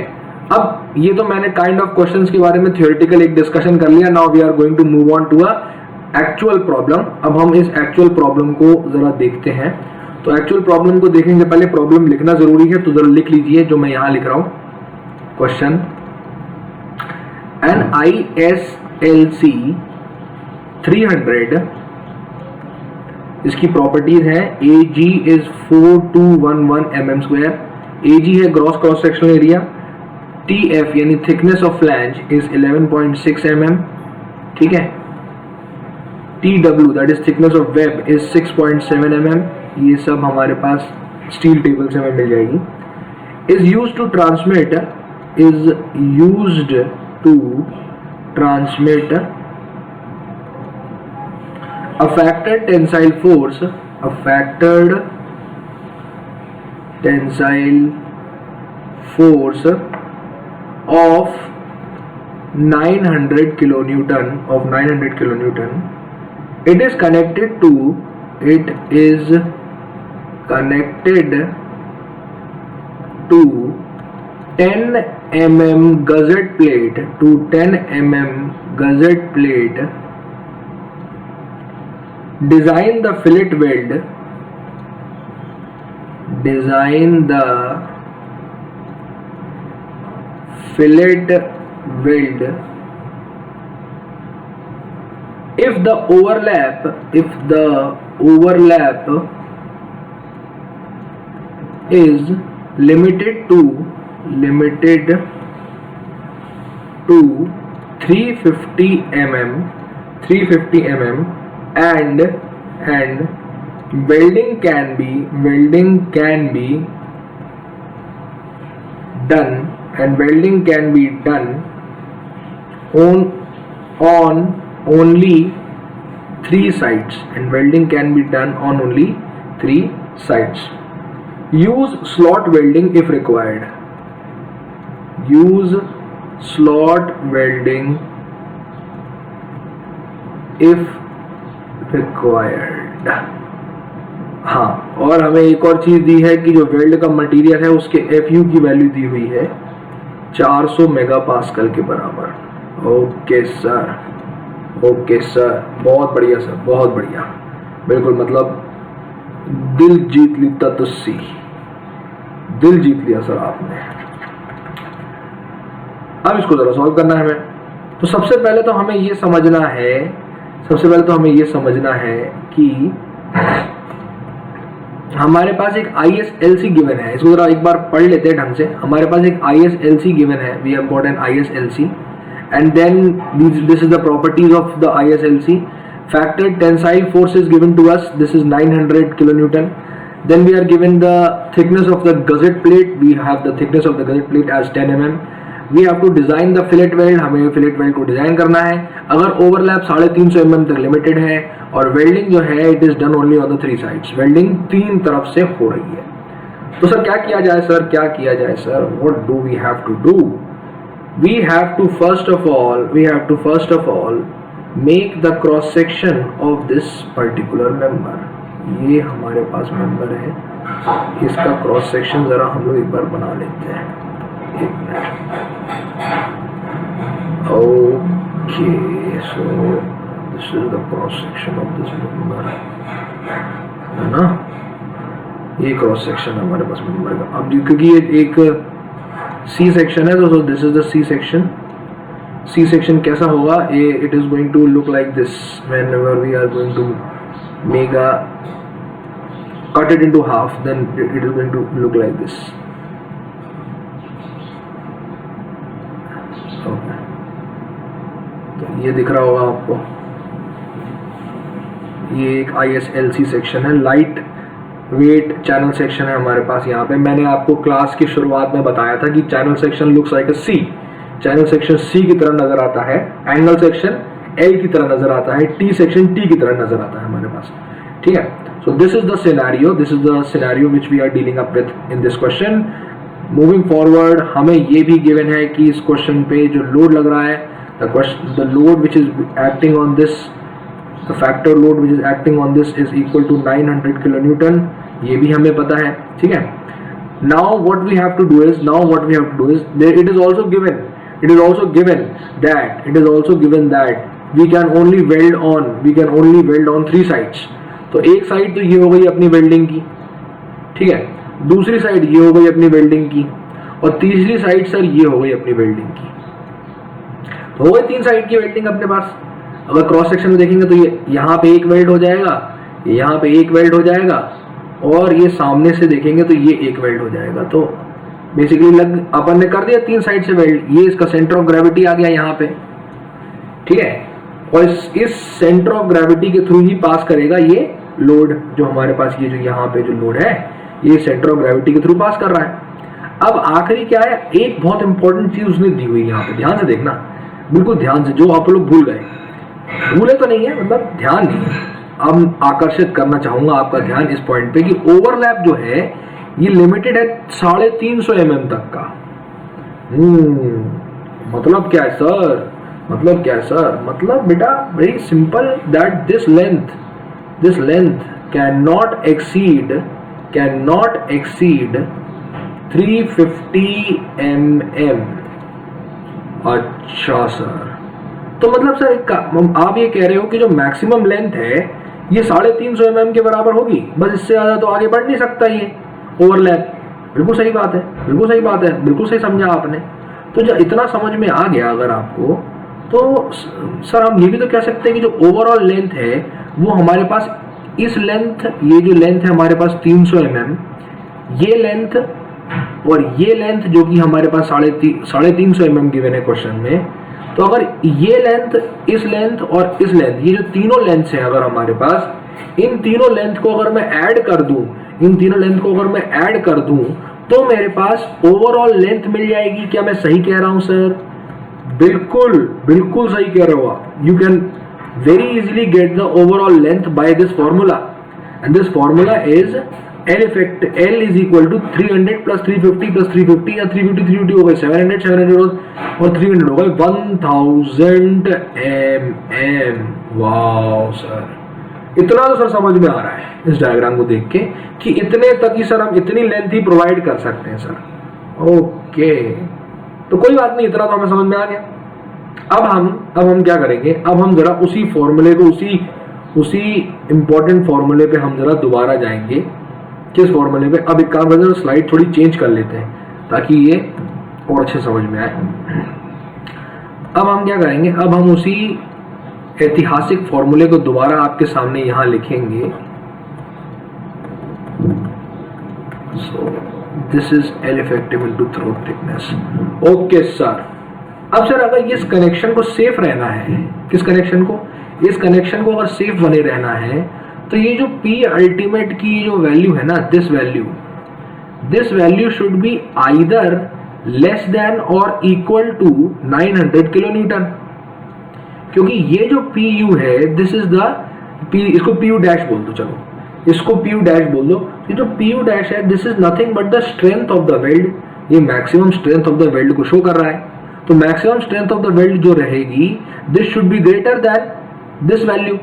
अब ये तो मैंने काइंड ऑफ क्वेश्चंस के बारे में थ्योरेटिकल एक डिस्कशन कर लिया। Now we are going to move on to a actual problem. अब हम इस एक्चुअल प्रॉब्लम को जरा देखते हैं। तो एक्चुअल प्रॉब्लम को देखने से पहले प्रॉब्लम लिखना जरूरी है, तो जरा लिख लीजिए जो मैं यहां लिख रहा हूं। क्वेश्चन, एन ISLC 300, इसकी प्रॉपर्टीज है AG इज 4211 mm², AG है gross cross sectional area, TF यानी thickness of flange is 11.6 mm, ठीक है, TW that is thickness of web is 6.7 mm, ये सब हमारे पास स्टील टेबल से हमें मिल जाएगी। Is used to transmit, is used to transmit a factored tensile force, a factored tensile force of 900 kilonewton, of 900 kilonewton. It is connected to 10 mm gusset plate, to 10 mm gusset plate. Design the fillet weld, design the fillet weld if the overlap is limited to 350 mm and welding can be done on only 3 sides, and welding can be done on only 3 sides. Use slot welding if required. Use slot welding if required. हाँ, और हमें एक और चीज दी है कि जो वेल्ड का मटेरियल है उसके FU की वैल्यू दी हुई है 400 मेगापास्कल के बराबर। ओके सर, बहुत बढ़िया सर, बहुत बढ़िया, बिल्कुल, मतलब दिल जीत ली तत्सी, दिल जीत लिया सर आपने। अब इसको जरा सॉल्व करना है हमें। तो सबसे पहले तो हमें ये समझना है कि हमारे पास एक ISLC गिवन है। इसको जरा एक बार पढ़ लेते हैं ढंग से। हमारे पास एक ISLC गिवन है, we have got an ISLC and then this is the properties of the ISLC. Factor tensile force is given to us, this is 900 kilonewton. Then we are given the thickness of the gusset plate, we have the thickness of the gusset plate as 10 mm. We have to design the fillet weld, हमें fillet weld को डिजाइन करना है। अगर ओवरलैप 350 mm तक लिमिटेड है और वेल्डिंग जो है it is done only on the 3 sides, welding 3 तरफ से हो रही है। तो सर क्या किया जाए sir, what do we have to do? We have to first of all make the cross section of this particular member. ये हमारे पास मेंबर है, इसका क्रॉस सेक्शन जरा हम लोग एक बार बना लेते हैं। एक minute. Okay, so this is the cross section of this member, है ना? ये क्रॉस सेक्शन हमारे पास मेंबर का। अब क्योंकि ये एक सी सेक्शन है तो this is the C section. C section कैसा होगा? It is going to look like this whenever we are going to make a cut it into half, then it is going to look like this. Okay, तो ये दिख रहा होगा आपको, ये एक ISLC सेक्शन है, लाइट वेट चैनल सेक्शन है हमारे पास। यहाँ पे मैंने आपको क्लास की शुरुआत में बताया था कि channel section looks like a C, channel section C की तरह नजर आता है, एंगल सेक्शन एल की तरह नजर आता है, टी सेक्शन टी की तरह नजर आता है हमारे पास। ठीक है, so this is the scenario which we are dealing up with in this question. Moving forward, हमें ये भी गिवन है कि इस क्वेश्चन पे जो लोड लग रहा है, the load which is acting on this, the factor load which is acting on this is equal to 900 kilonewton, ये भी हमें पता है। ठीक है, now what we have to do is there it is also given that we can only weld on 3 sides। तो एक साइड तो ये हो गई अपनी वेल्डिंग की, ठीक है, दूसरी साइड ये हो गई अपनी वेल्डिंग की, और तीसरी साइड सर ये हो गई अपनी वेल्डिंग की। तो हो गई 3 साइड की वेल्डिंग अपने पास। अगर क्रॉस सेक्शन में देखेंगे तो ये यहाँ पे एक वेल्ड हो जाएगा, यहाँ पे एक वेल्ड हो जाएगा, और ये सामने से देखेंगे तो ये एक वेल्ड हो जाएगा। तो बेसिकली अपन ने कर दिया 3 साइड से वेल्ड। ये इसका सेंटर ऑफ ग्रेविटी आ गया यहाँ पे, ठीक है, और इस सेंटर ऑफ ग्रेविटी के थ्रू ही पास करेगा ये लोड, जो हमारे पास ये जो यहाँ पे जो लोड है ये सेंटर ऑफ ग्रेविटी के थ्रू पास कर रहा है। अब आखिरी क्या है, एक बहुत इंपॉर्टेंट चीज उसने दी हुई यहाँ पे, ध्यान से देखना, बिल्कुल ध्यान से, जो आप लोग भूले तो नहीं है, मतलब ध्यान नहीं है। अब आकर्षित करना चाहूंगा आपका ध्यान इस पॉइंट पे कि ओवरलैप जो है ये लिमिटेड है 350 mm तक का। मतलब क्या है सर, मतलब बेटा very simple, that this length can not exceed 350 mm। अच्छा सर, तो मतलब सर आप ये कह रहे हो कि जो मैक्सिमम लेंथ है ये 350 mm के बराबर होगी, बस इससे ज्यादा तो आगे बढ़ नहीं सकता ये ओवरलैप। बिल्कुल सही बात है, बिल्कुल सही समझा आपने। तो जब इतना समझ में आ गया अगर आपको, तो सर हम ये भी तो कह सकते हैं कि जो ओवरऑल लेंथ है वो हमारे पास इस लेंथ, ये जो लेंथ है हमारे पास 300 mm, ये लेंथ और ये लेंथ जो कि हमारे पास 350 mm गिवन है क्वेश्चन में, तो अगर ये लेंथ, इस लेंथ और इस लेंथ, ये जो तीनों लेंथ्स हैं अगर हमारे पास, इन तीनों लेंथ को अगर मैं ऐड कर दूं, तो मेरे पास ओवरऑल लेंथ मिल जाएगी। क्या मैं सही कह रहा हूं सर? बिल्कुल सही कह रहे हो आप। You can very easily get the overall length by this formula, and this formula is L is equal to 300 plus 350 plus 350, या 350 हो गए 700 और 300 हो गए 1000 mm। वाओ सर, इतना तो सर समझ में आ रहा है इस डायग्राम को देख के कि इतने तक ही सर हम इतनी लेंथ ही प्रोवाइड कर सकते हैं सर। ओके, तो कोई बात नहीं, इतना तो हमें समझ में आ गया। अब हम क्या करेंगे, अब हम जरा उसी फॉर्मूले को, उसी इंपॉर्टेंट फॉर्मूले पे हम जरा दोबारा जाएंगे। किस फॉर्मूले पे? अब एक काम करते हैं, स्लाइड थोड़ी चेंज कर लेते हैं ताकि ये और अच्छे समझ में आए। अब हम क्या करेंगे, अब हम उसी ऐतिहासिक फॉर्मूले को दोबारा आपके सामने यहां लिखेंगे। सो this is L effective into throat thickness। Okay sir. अब सर अगर इस कनेक्शन को सेफ रहना है, किस कनेक्शन को? इस कनेक्शन को अगर सेफ बने रहना है तो ये जो P अल्टीमेट की जो वैल्यू है ना, this value should be either less than और इक्वल टू 900 किलो न्यूटन। क्योंकि ये जो PU है, दिस इज द P, इसको PU डैश बोल दो, चलो इसको PU डैश बोल दो। ये जो PU डैश है, this is nothing but the strength of the weld. ये maximum strength of the weld को शो कर रहा है। तो maximum strength of the weld जो रहेगी, this should be greater than this value.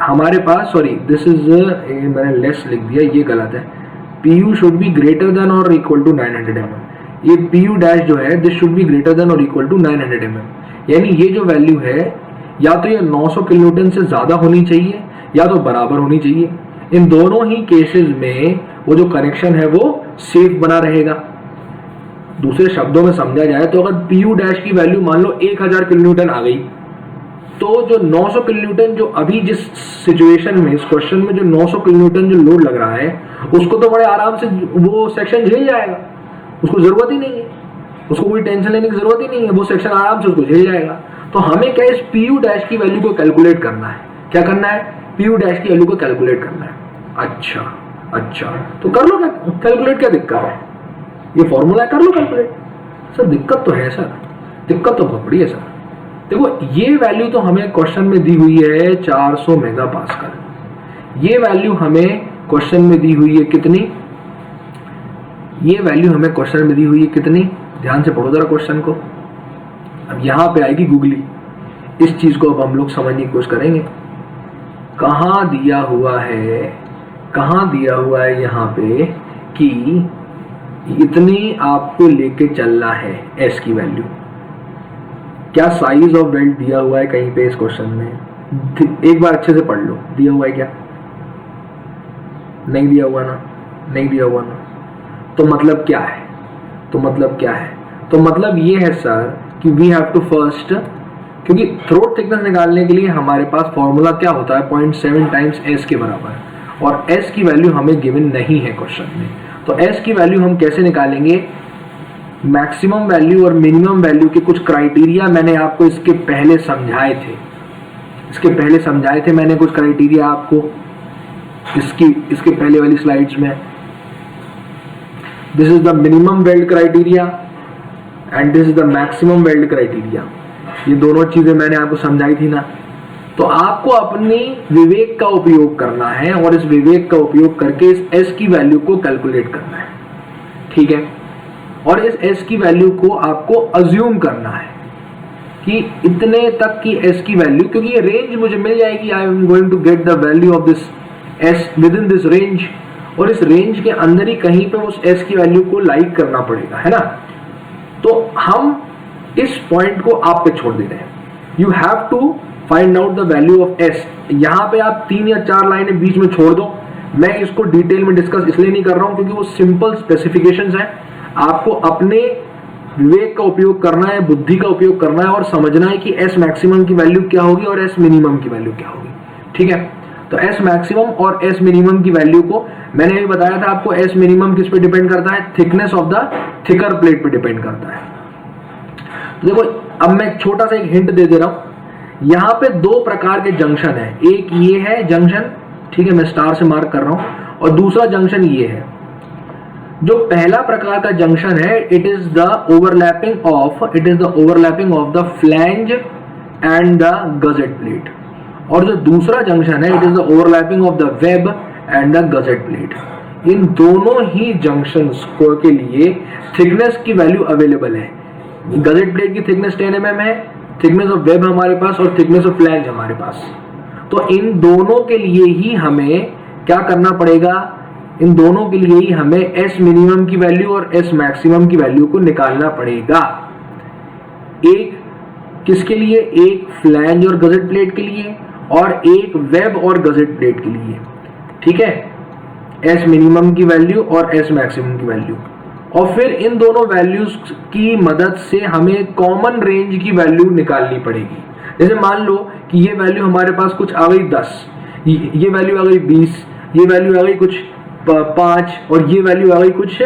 हमारे पास, सॉरी दिस इज, मैंने लेस लिख दिया, ये गलत है। PU should be greater than और इक्वल टू 900 mm। ये PU डैश जो है, this should be greater than और इक्वल टू 900 mm। यानी ये जो वैल्यू है, या तो ये 900 किलो न्यूटन से ज्यादा होनी चाहिए या तो बराबर होनी चाहिए। इन दोनों ही केसेस में वो जो कनेक्शन है वो सेफ बना रहेगा। दूसरे शब्दों में समझा जाए तो अगर PU डैश की वैल्यू मान लो 1000 किलो न्यूटन आ गई, तो जो 900 किलो न्यूटन जो अभी जिस सिचुएशन में, इस क्वेश्चन में जो 900 किलो न्यूटन जो लोड लग रहा है, उसको तो बड़े आराम से वो सेक्शन झेल जाएगा। उसको जरूरत ही नहीं है, उसको कोई टेंशन लेने की जरूरत ही नहीं है, वो सेक्शन आराम से उसको झेल जाएगा। तो हमें क्या इस PU डैश की वैल्यू को कैलकुलेट करना है। क्या करना है? PU डैश की वैल्यू को कैलकुलेट करना है। अच्छा, तो कर लो कैलकुलेट, क्या दिक्कत है? ये फॉर्मूला है, कर लो कैलकुलेट। सर दिक्कत तो है सर, दिक्कत तो बहुत बड़ी है सर। देखो ये वैल्यू तो हमें क्वेश्चन में दी हुई है 400 मेगापास्कल। ये वैल्यू हमें क्वेश्चन में दी हुई है कितनी? ये वैल्यू हमें क्वेश्चन में दी हुई है कितनी? ध्यान से पढ़ो जरा क्वेश्चन को। अब यहां पे आएगी गूगली। इस चीज को अब हम लोग समझने की कोशिश करेंगे। कहां दिया हुआ है यहाँ पे कि इतनी आपको लेके चलना है S की वैल्यू। क्या साइज ऑफ वेल्ड दिया हुआ है कहीं पे इस क्वेश्चन में? एक बार अच्छे से पढ़ लो, दिया हुआ है क्या? नहीं दिया हुआ ना। तो मतलब क्या है? तो मतलब ये है सर कि वी हैव टू फर्स्ट, क्योंकि थ्रोट थिकनेस निकालने के लिए हमारे पास फॉर्मूला क्या होता है? 0.7 टाइम्स S के बराबर, और S की वैल्यू हमें गिवन नहीं है क्वेश्चन में। तो S की वैल्यू हम कैसे निकालेंगे? मैक्सिमम वैल्यू और मिनिमम वैल्यू के कुछ क्राइटेरिया मैंने आपको इसके पहले समझाए थे। मैंने कुछ क्राइटेरिया आपको इसके पहले वाली स्लाइड्स में। This is the minimum weld criteria and this is the maximum weld criteria. ये दोनों चीजें मैंने आपको समझाई थी ना। तो आपको अपनी विवेक का उपयोग करना है और इस विवेक का उपयोग करके इस S की वैल्यू को कैलकुलेट करना है, ठीक है? और इस S की वैल्यू को आपको अज्यूम करना है कि इतने तक की S की वैल्यू, क्योंकि ये रेंज मुझे मिल जाएगी। I am going to get the value of this S with in this range, और इस रेंज के अंदर ही कहीं पे उस S की वैल्यू को लाइक करना पड़ेगा, है ना? तो हम इस पॉइंट को आप पे छोड़ दे रहे हैं। You have to find out the value of S। यहाँ पे आप 3 या 4 लाइनें बीच में छोड़ दो। मैं इसको डिटेल में डिस्कस इसलिए नहीं कर रहा हूं क्योंकि वो सिंपल स्पेसिफिकेशंस हैं। आपको अपने विवेक का उपयोग करना है, बुद्धि का उपयोग करना है और समझना है कि S मैक्सिमम की वैल्यू क्या होगी और S मिनिमम की वैल्यू क्या होगी, ठीक है? तो S मैक्सिमम और S मिनिमम की वैल्यू को मैंने भी बताया था आपको। S मिनिमम किस पे डिपेंड करता है? Thickness of the thicker plate पे डिपेंड करता है। तो देखो अब मैं छोटा सा एक हिंट दे रहा हूं। यहां पे 2 प्रकार के जंक्शन है। एक ये है जंक्शन, ठीक है, मैं स्टार से मार्क कर रहा हूं, और दूसरा जंक्शन ये है। जो पहला प्रकार का जंक्शन है, it is the overlapping of the flange and the gusset plate. और जो दूसरा जंक्शन है, it is the overlapping of the web and the gusset plate. इन दोनों ही जंक्शंस को के लिए थिकनेस की वैल्यू अवेलेबल है। गजेट प्लेट की थिकनेस 10 mm है, थिकनेस ऑफ वेब हमारे पास, और थिकनेस ऑफ फ्लैंज हमारे पास। तो इन दोनों के लिए ही हमें क्या करना पड़ेगा? इन दोनों के लिए ही हमें S मिनिमम की वैल्यू और S मैक्सिमम की वैल्यू को निकालना पड़ेगा। एक किसके लिए? एक फ्लैंज और गजेट प्लेट के लिए, और एक वेब और गजेट प्लेट के लिए, ठीक है, एस मिनिमम की वैल्यू और एस मैक्सिमम की वैल्यू। और फिर इन दोनों वैल्यूज की मदद से हमें कॉमन रेंज की वैल्यू निकालनी पड़ेगी। जैसे मान लो कि ये वैल्यू हमारे पास कुछ आ गई 10, ये वैल्यू आ गई 20, ये वैल्यू आ गई कुछ 5 और ये वैल्यू आ गई कुछ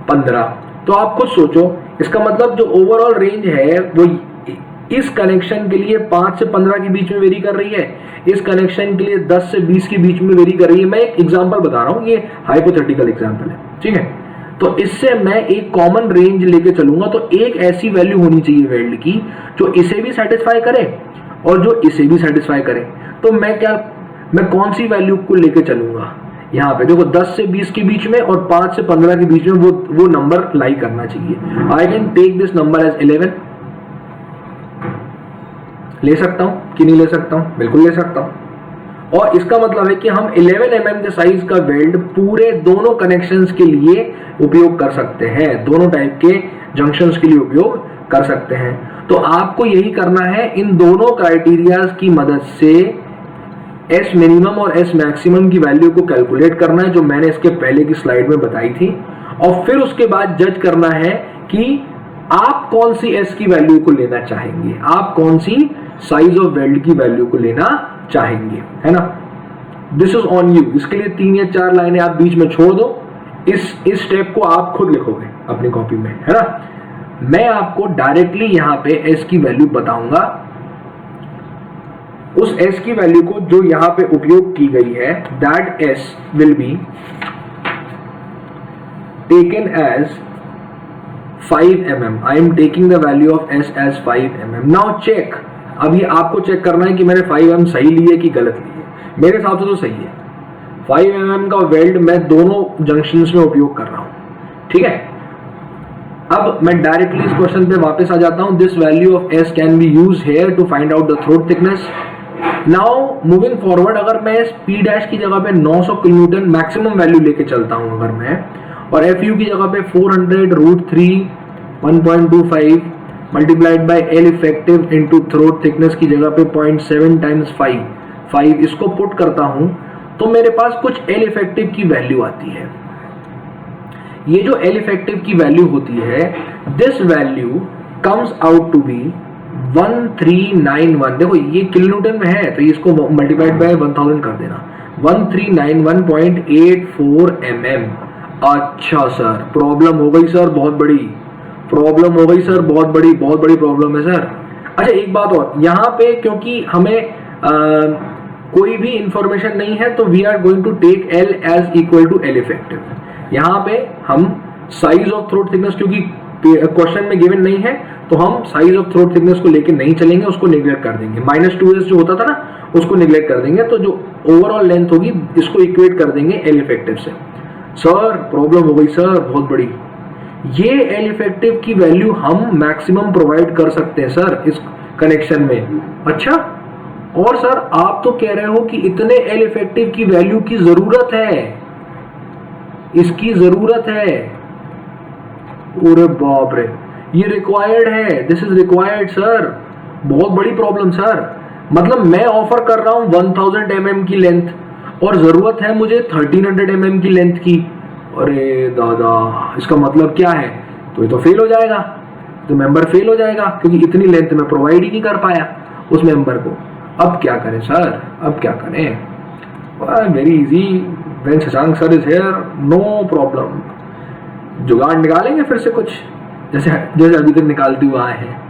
15। तो आप खुद सोचो, इसका मतलब जो ओवरऑल रेंज है वो इस कनेक्शन के लिए 5 से 15 के बीच में वेरी कर रही है, इस कनेक्शन के लिए 10 से 20 के बीच में वेरी कर रही है। मैं एक एग्जांपल बता रहा हूं, ये हाइपोथेटिकल एग्जांपल है, ठीक है। तो इससे मैं एक कॉमन रेंज लेके चलूंगा, तो एक ऐसी वैल्यू होनी चाहिए वेल्ड की जो इसे भी सेटिस्फाई करे और जो इसे भी सेटिस्फाई करे। तो मैं कौन सी वैल्यू को लेके चलूंगा? यहाँ पे देखो 10 से 20 के बीच में और 5 से 15 के बीच में वो नंबर लाई करना चाहिए। I can take this number as 11। ले सकता हूं कि नहीं ले सकता हूं? बिल्कुल ले सकता हूं। और इसका मतलब है कि हम 11 mm के साइज का वेल्ड पूरे दोनों कनेक्शंस के लिए उपयोग कर सकते हैं, दोनों टाइप के जंक्शंस के लिए उपयोग कर सकते हैं। तो आपको यही करना है, इन दोनों क्राइटेरियाज की मदद से एस मिनिमम और एस मैक्सिमम की वैल्यू को कैलकुलेट करना है, जो मैंने इसके पहले की स्लाइड में बताई थी। और फिर उसके बाद जज करना है कि आप कौन सी एस की वैल्यू को लेना चाहेंगे, आप कौन सी साइज ऑफ वेल्ड की वैल्यू को लेना चाहेंगे, है ना। This is on you. इसके लिए 3 या 4 लाइनें आप बीच में छोड़ दो, इस स्टेप को आप खुद लिखोगे अपनी कॉपी में, है ना। मैं आपको डायरेक्टली यहां पे एस की वैल्यू बताऊंगा। उस एस की वैल्यू को जो यहां पे उपयोग की गई है, that S will be taken as 5 mm. I am taking the value of s as 5 mm. Now check. अभी आपको चेक करना है कि मैंने 5 mm सही ली है कि गलत ली है। मेरे हिसाब से तो सही है। 5 mm का वेल्ड मैं दोनों जंक्शंस में उपयोग कर रहा हूं, ठीक है। अब मैं डायरेक्टली इस क्वेश्चन पे वापस आ जाता हूं। This value of s can be use here to find out the throat thickness. Now moving forward, अगर मैं P डैश की जगह पे 900 किलोन्यूटन मैक्सिमम वैल्यू लेके चलता हूं अगर मैं, और FU की जगह पे 400√3 1.25 multiplied by L effective into throat thickness की जगह पे 0.7 टाइम्स 5 इसको पुट करता हूं, तो मेरे पास कुछ L इफेक्टिव की वैल्यू आती है। ये जो L इफेक्टिव की वैल्यू होती है, this value comes out to be 1391। देखो ये किलोन्यूटन में है, तो इसको मल्टीप्लाइड बाय 1000 कर देना, 1391.84 mm। अच्छा सर, प्रॉब्लम हो गई सर, बहुत बड़ी प्रॉब्लम हो गई सर, बहुत बड़ी प्रॉब्लम है सर। अच्छा एक बात और, यहाँ पे क्योंकि हमें कोई भी इंफॉर्मेशन नहीं है, तो we are going to take L as equal to L effective. यहाँ पे हम साइज ऑफ थ्रोट थिकनेस, क्योंकि क्वेश्चन में गिवन नहीं है, तो हम साइज ऑफ थ्रोट थिकनेस को लेके नहीं चलेंगे, उसको निगलेक्ट कर देंगे। -2s जो होता था ना, उसको निगलेक्ट कर देंगे। तो जो ओवरऑल लेंथ होगी, इसको इक्वेट कर देंगे L इफेक्टिव से। सर प्रॉब्लम हो गई सर, बहुत बड़ी। ये L इफेक्टिव की वैल्यू हम मैक्सिमम प्रोवाइड कर सकते हैं सर इस कनेक्शन में। अच्छा, और सर आप तो कह रहे हो कि इतने L इफेक्टिव की वैल्यू की जरूरत है, इसकी जरूरत है। अरे बाप रे, ये रिक्वायर्ड है, दिस इज रिक्वायर्ड सर। बहुत बड़ी प्रॉब्लम सर। मतलब मैं ऑफर कर रहा हूं 1000 mm की लेंथ और जरूरत है मुझे 1300 mm की लेंथ की। अरे दादा, इसका मतलब क्या है? तो ये तो फेल हो जाएगा, तो मेंबर फेल हो जाएगा, क्योंकि इतनी लेंथ में प्रोवाइड ही नहीं कर पाया उस मेंबर को। अब क्या करें सर, अब क्या करें? Very easy, when Shashank sir is here, no problem. जुगाड़ निकालेंगे फिर से कुछ, जैसे अभी तक निकालते हुए आए हैं।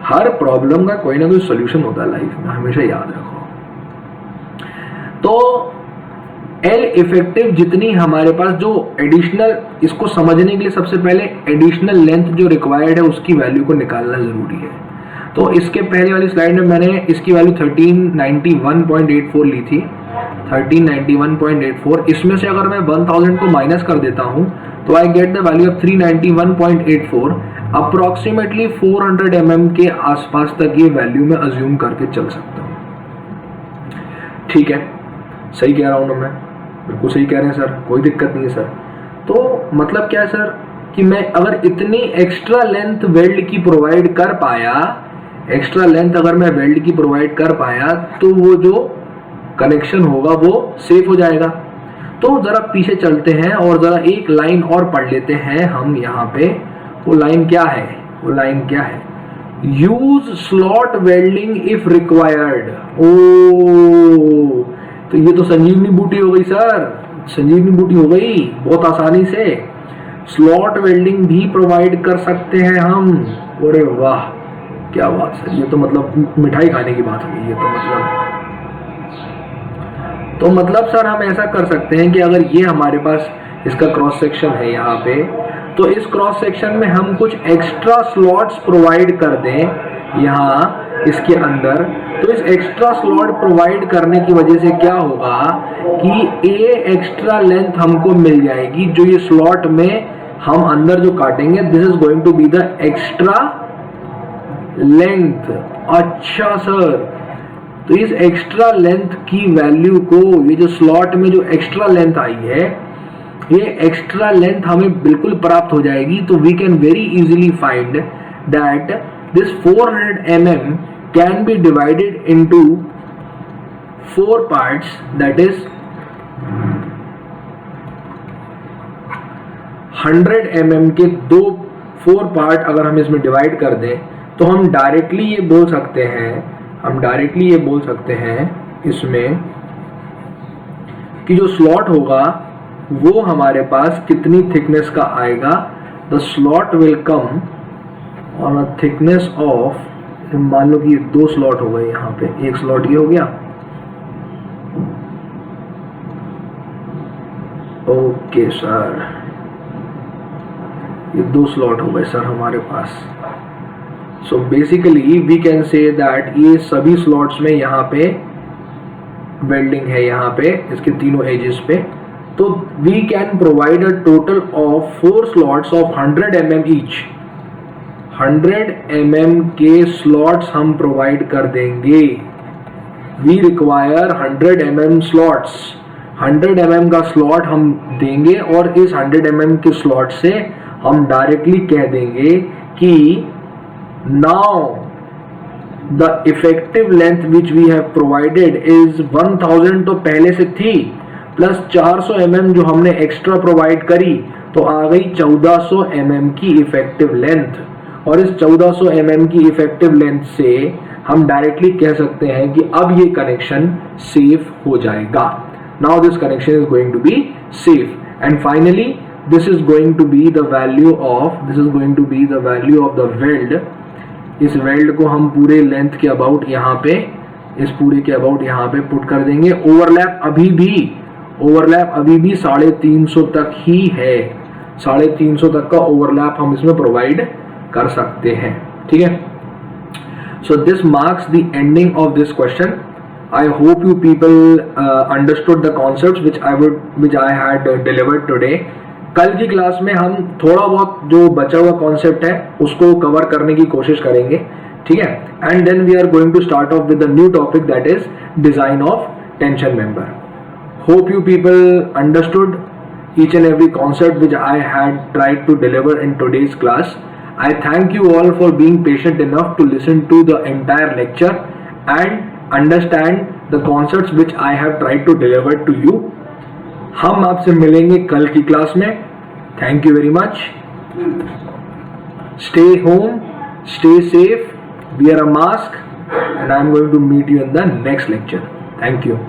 हर प्रॉब्लम का कोई ना कोई सोल्यूशन होता है लाइफ में, हमेशा याद रखो। तो L इफेक्टिव जितनी हमारे पास जो एडिशनल, इसको समझने के लिए सबसे पहले एडिशनल लेंथ जो रिक्वायर्ड है उसकी वैल्यू को निकालना जरूरी है। तो इसके पहले वाली स्लाइड में मैंने इसकी वैल्यू 1391.84 ली थी, 1391.84। इसमें से अगर मैं 1000 को माइनस कर देता हूं, तो I get the value of 391.84। Approximately 400 mm के आसपास तक ये वैल्यू मैं अज्यूम करके चल सकता हूं। ठीक है, सही कह रहा हूं ना मैं? बिल्कुल सही कह रहे हैं सर, कोई दिक्कत नहीं है सर। तो मतलब क्या है सर, कि मैं अगर इतनी एक्स्ट्रा लेंथ वेल्ड की प्रोवाइड कर पाया, एक्स्ट्रा लेंथ अगर मैं वेल्ड की प्रोवाइड कर पाया, तो वो जो कनेक्शन होगा वो सेफ हो जाएगा। तो जरा पीछे चलते हैं और जरा एक लाइन और पढ़ लेते हैं हम यहाँ पे। वो लाइन क्या है? वो लाइन क्या है? Use slot welding if required. ओ, तो ये तो संजीवनी बूटी हो गई सर, संजीवनी बूटी हो गई। बहुत आसानी से स्लॉट वेल्डिंग भी प्रोवाइड कर सकते हैं हम। अरे वाह, क्या बात सर, ये तो मतलब मिठाई खाने की बात हो गई। ये तो मतलब सर हम ऐसा कर सकते हैं कि अगर ये हमारे पास इसका क्रॉस सेक्शन है यहाँ पे, तो इस क्रॉस सेक्शन में हम कुछ एक्स्ट्रा स्लॉट्स प्रोवाइड कर दें यहाँ इसके अंदर। तो इस एक्स्ट्रा स्लॉट प्रोवाइड करने की वजह से क्या होगा कि ए एक्स्ट्रा लेंथ हमको मिल जाएगी, जो ये स्लॉट में हम अंदर जो काटेंगे, this is going to be the extra length. अच्छा सर, तो इस एक्स्ट्रा लेंथ की वैल्यू को, ये जो स्लॉट में जो एक्स्ट्रा लेंथ आई है, ये एक्स्ट्रा लेंथ हमें बिल्कुल प्राप्त हो जाएगी। तो we can very easily find that this 400 mm can be divided into 4 parts, that is 100 mm के 4 पार्ट अगर हम इसमें डिवाइड कर दें, तो हम डायरेक्टली ये बोल सकते हैं इसमें कि जो स्लॉट होगा वो हमारे पास कितनी थिकनेस का आएगा। The slot will come on a thickness of, मान लो कि ये 2 स्लॉट हो गए, यहाँ पे एक स्लॉट ये हो गया। ओके सर, ये 2 स्लॉट हो गए सर हमारे पास। So basically we can say that ये सभी स्लॉट्स में यहाँ पे वेल्डिंग है, यहाँ पे इसके तीनों एजेस पे। तो we can provide a total of 4 slots of 100 mm each. 100 mm के स्लॉट्स हम प्रोवाइड कर देंगे। We require 100 mm slots. 100 mm का स्लॉट हम देंगे और इस 100 mm के स्लॉट से हम डायरेक्टली कह देंगे कि now the effective length which we have provided is 1000, तो पहले से थी, प्लस 400 mm जो हमने एक्स्ट्रा प्रोवाइड करी, तो आ गई 1400 mm की इफेक्टिव लेंथ। और इस 1400 mm की इफेक्टिव लेंथ से हम डायरेक्टली कह सकते हैं कि अब ये कनेक्शन सेफ हो जाएगा। Now this connection is going to be safe. And finally this is going to be the value of the weld। इस वेल्ड को हम पूरे लेंथ के अबाउट यहाँ पे, इस पूरे के अबाउट यहाँ पे पुट कर देंगे। ओवरलैप अभी भी 350 तक ही है। 350 तक का ओवरलैप हम इसमें प्रोवाइड कर सकते हैं, ठीक है। So this marks the ending of this question. I hope you people understood the concepts which I had delivered today। कल की क्लास में हम थोड़ा बहुत जो बचा हुआ कॉन्सेप्ट है उसको कवर करने की कोशिश करेंगे, ठीक है। And then we are going to start off with the new topic, that is design of tension member. Hope you people understood each and every concept which I had tried to deliver in today's class। I thank you all for being patient enough to listen to the entire lecture and understand the concepts which I have tried to deliver to you। हम आपसे मिलेंगे कल की क्लास में। Thank you very much. Stay home, stay safe, wear a mask, and I am going to meet you in the next lecture। Thank you।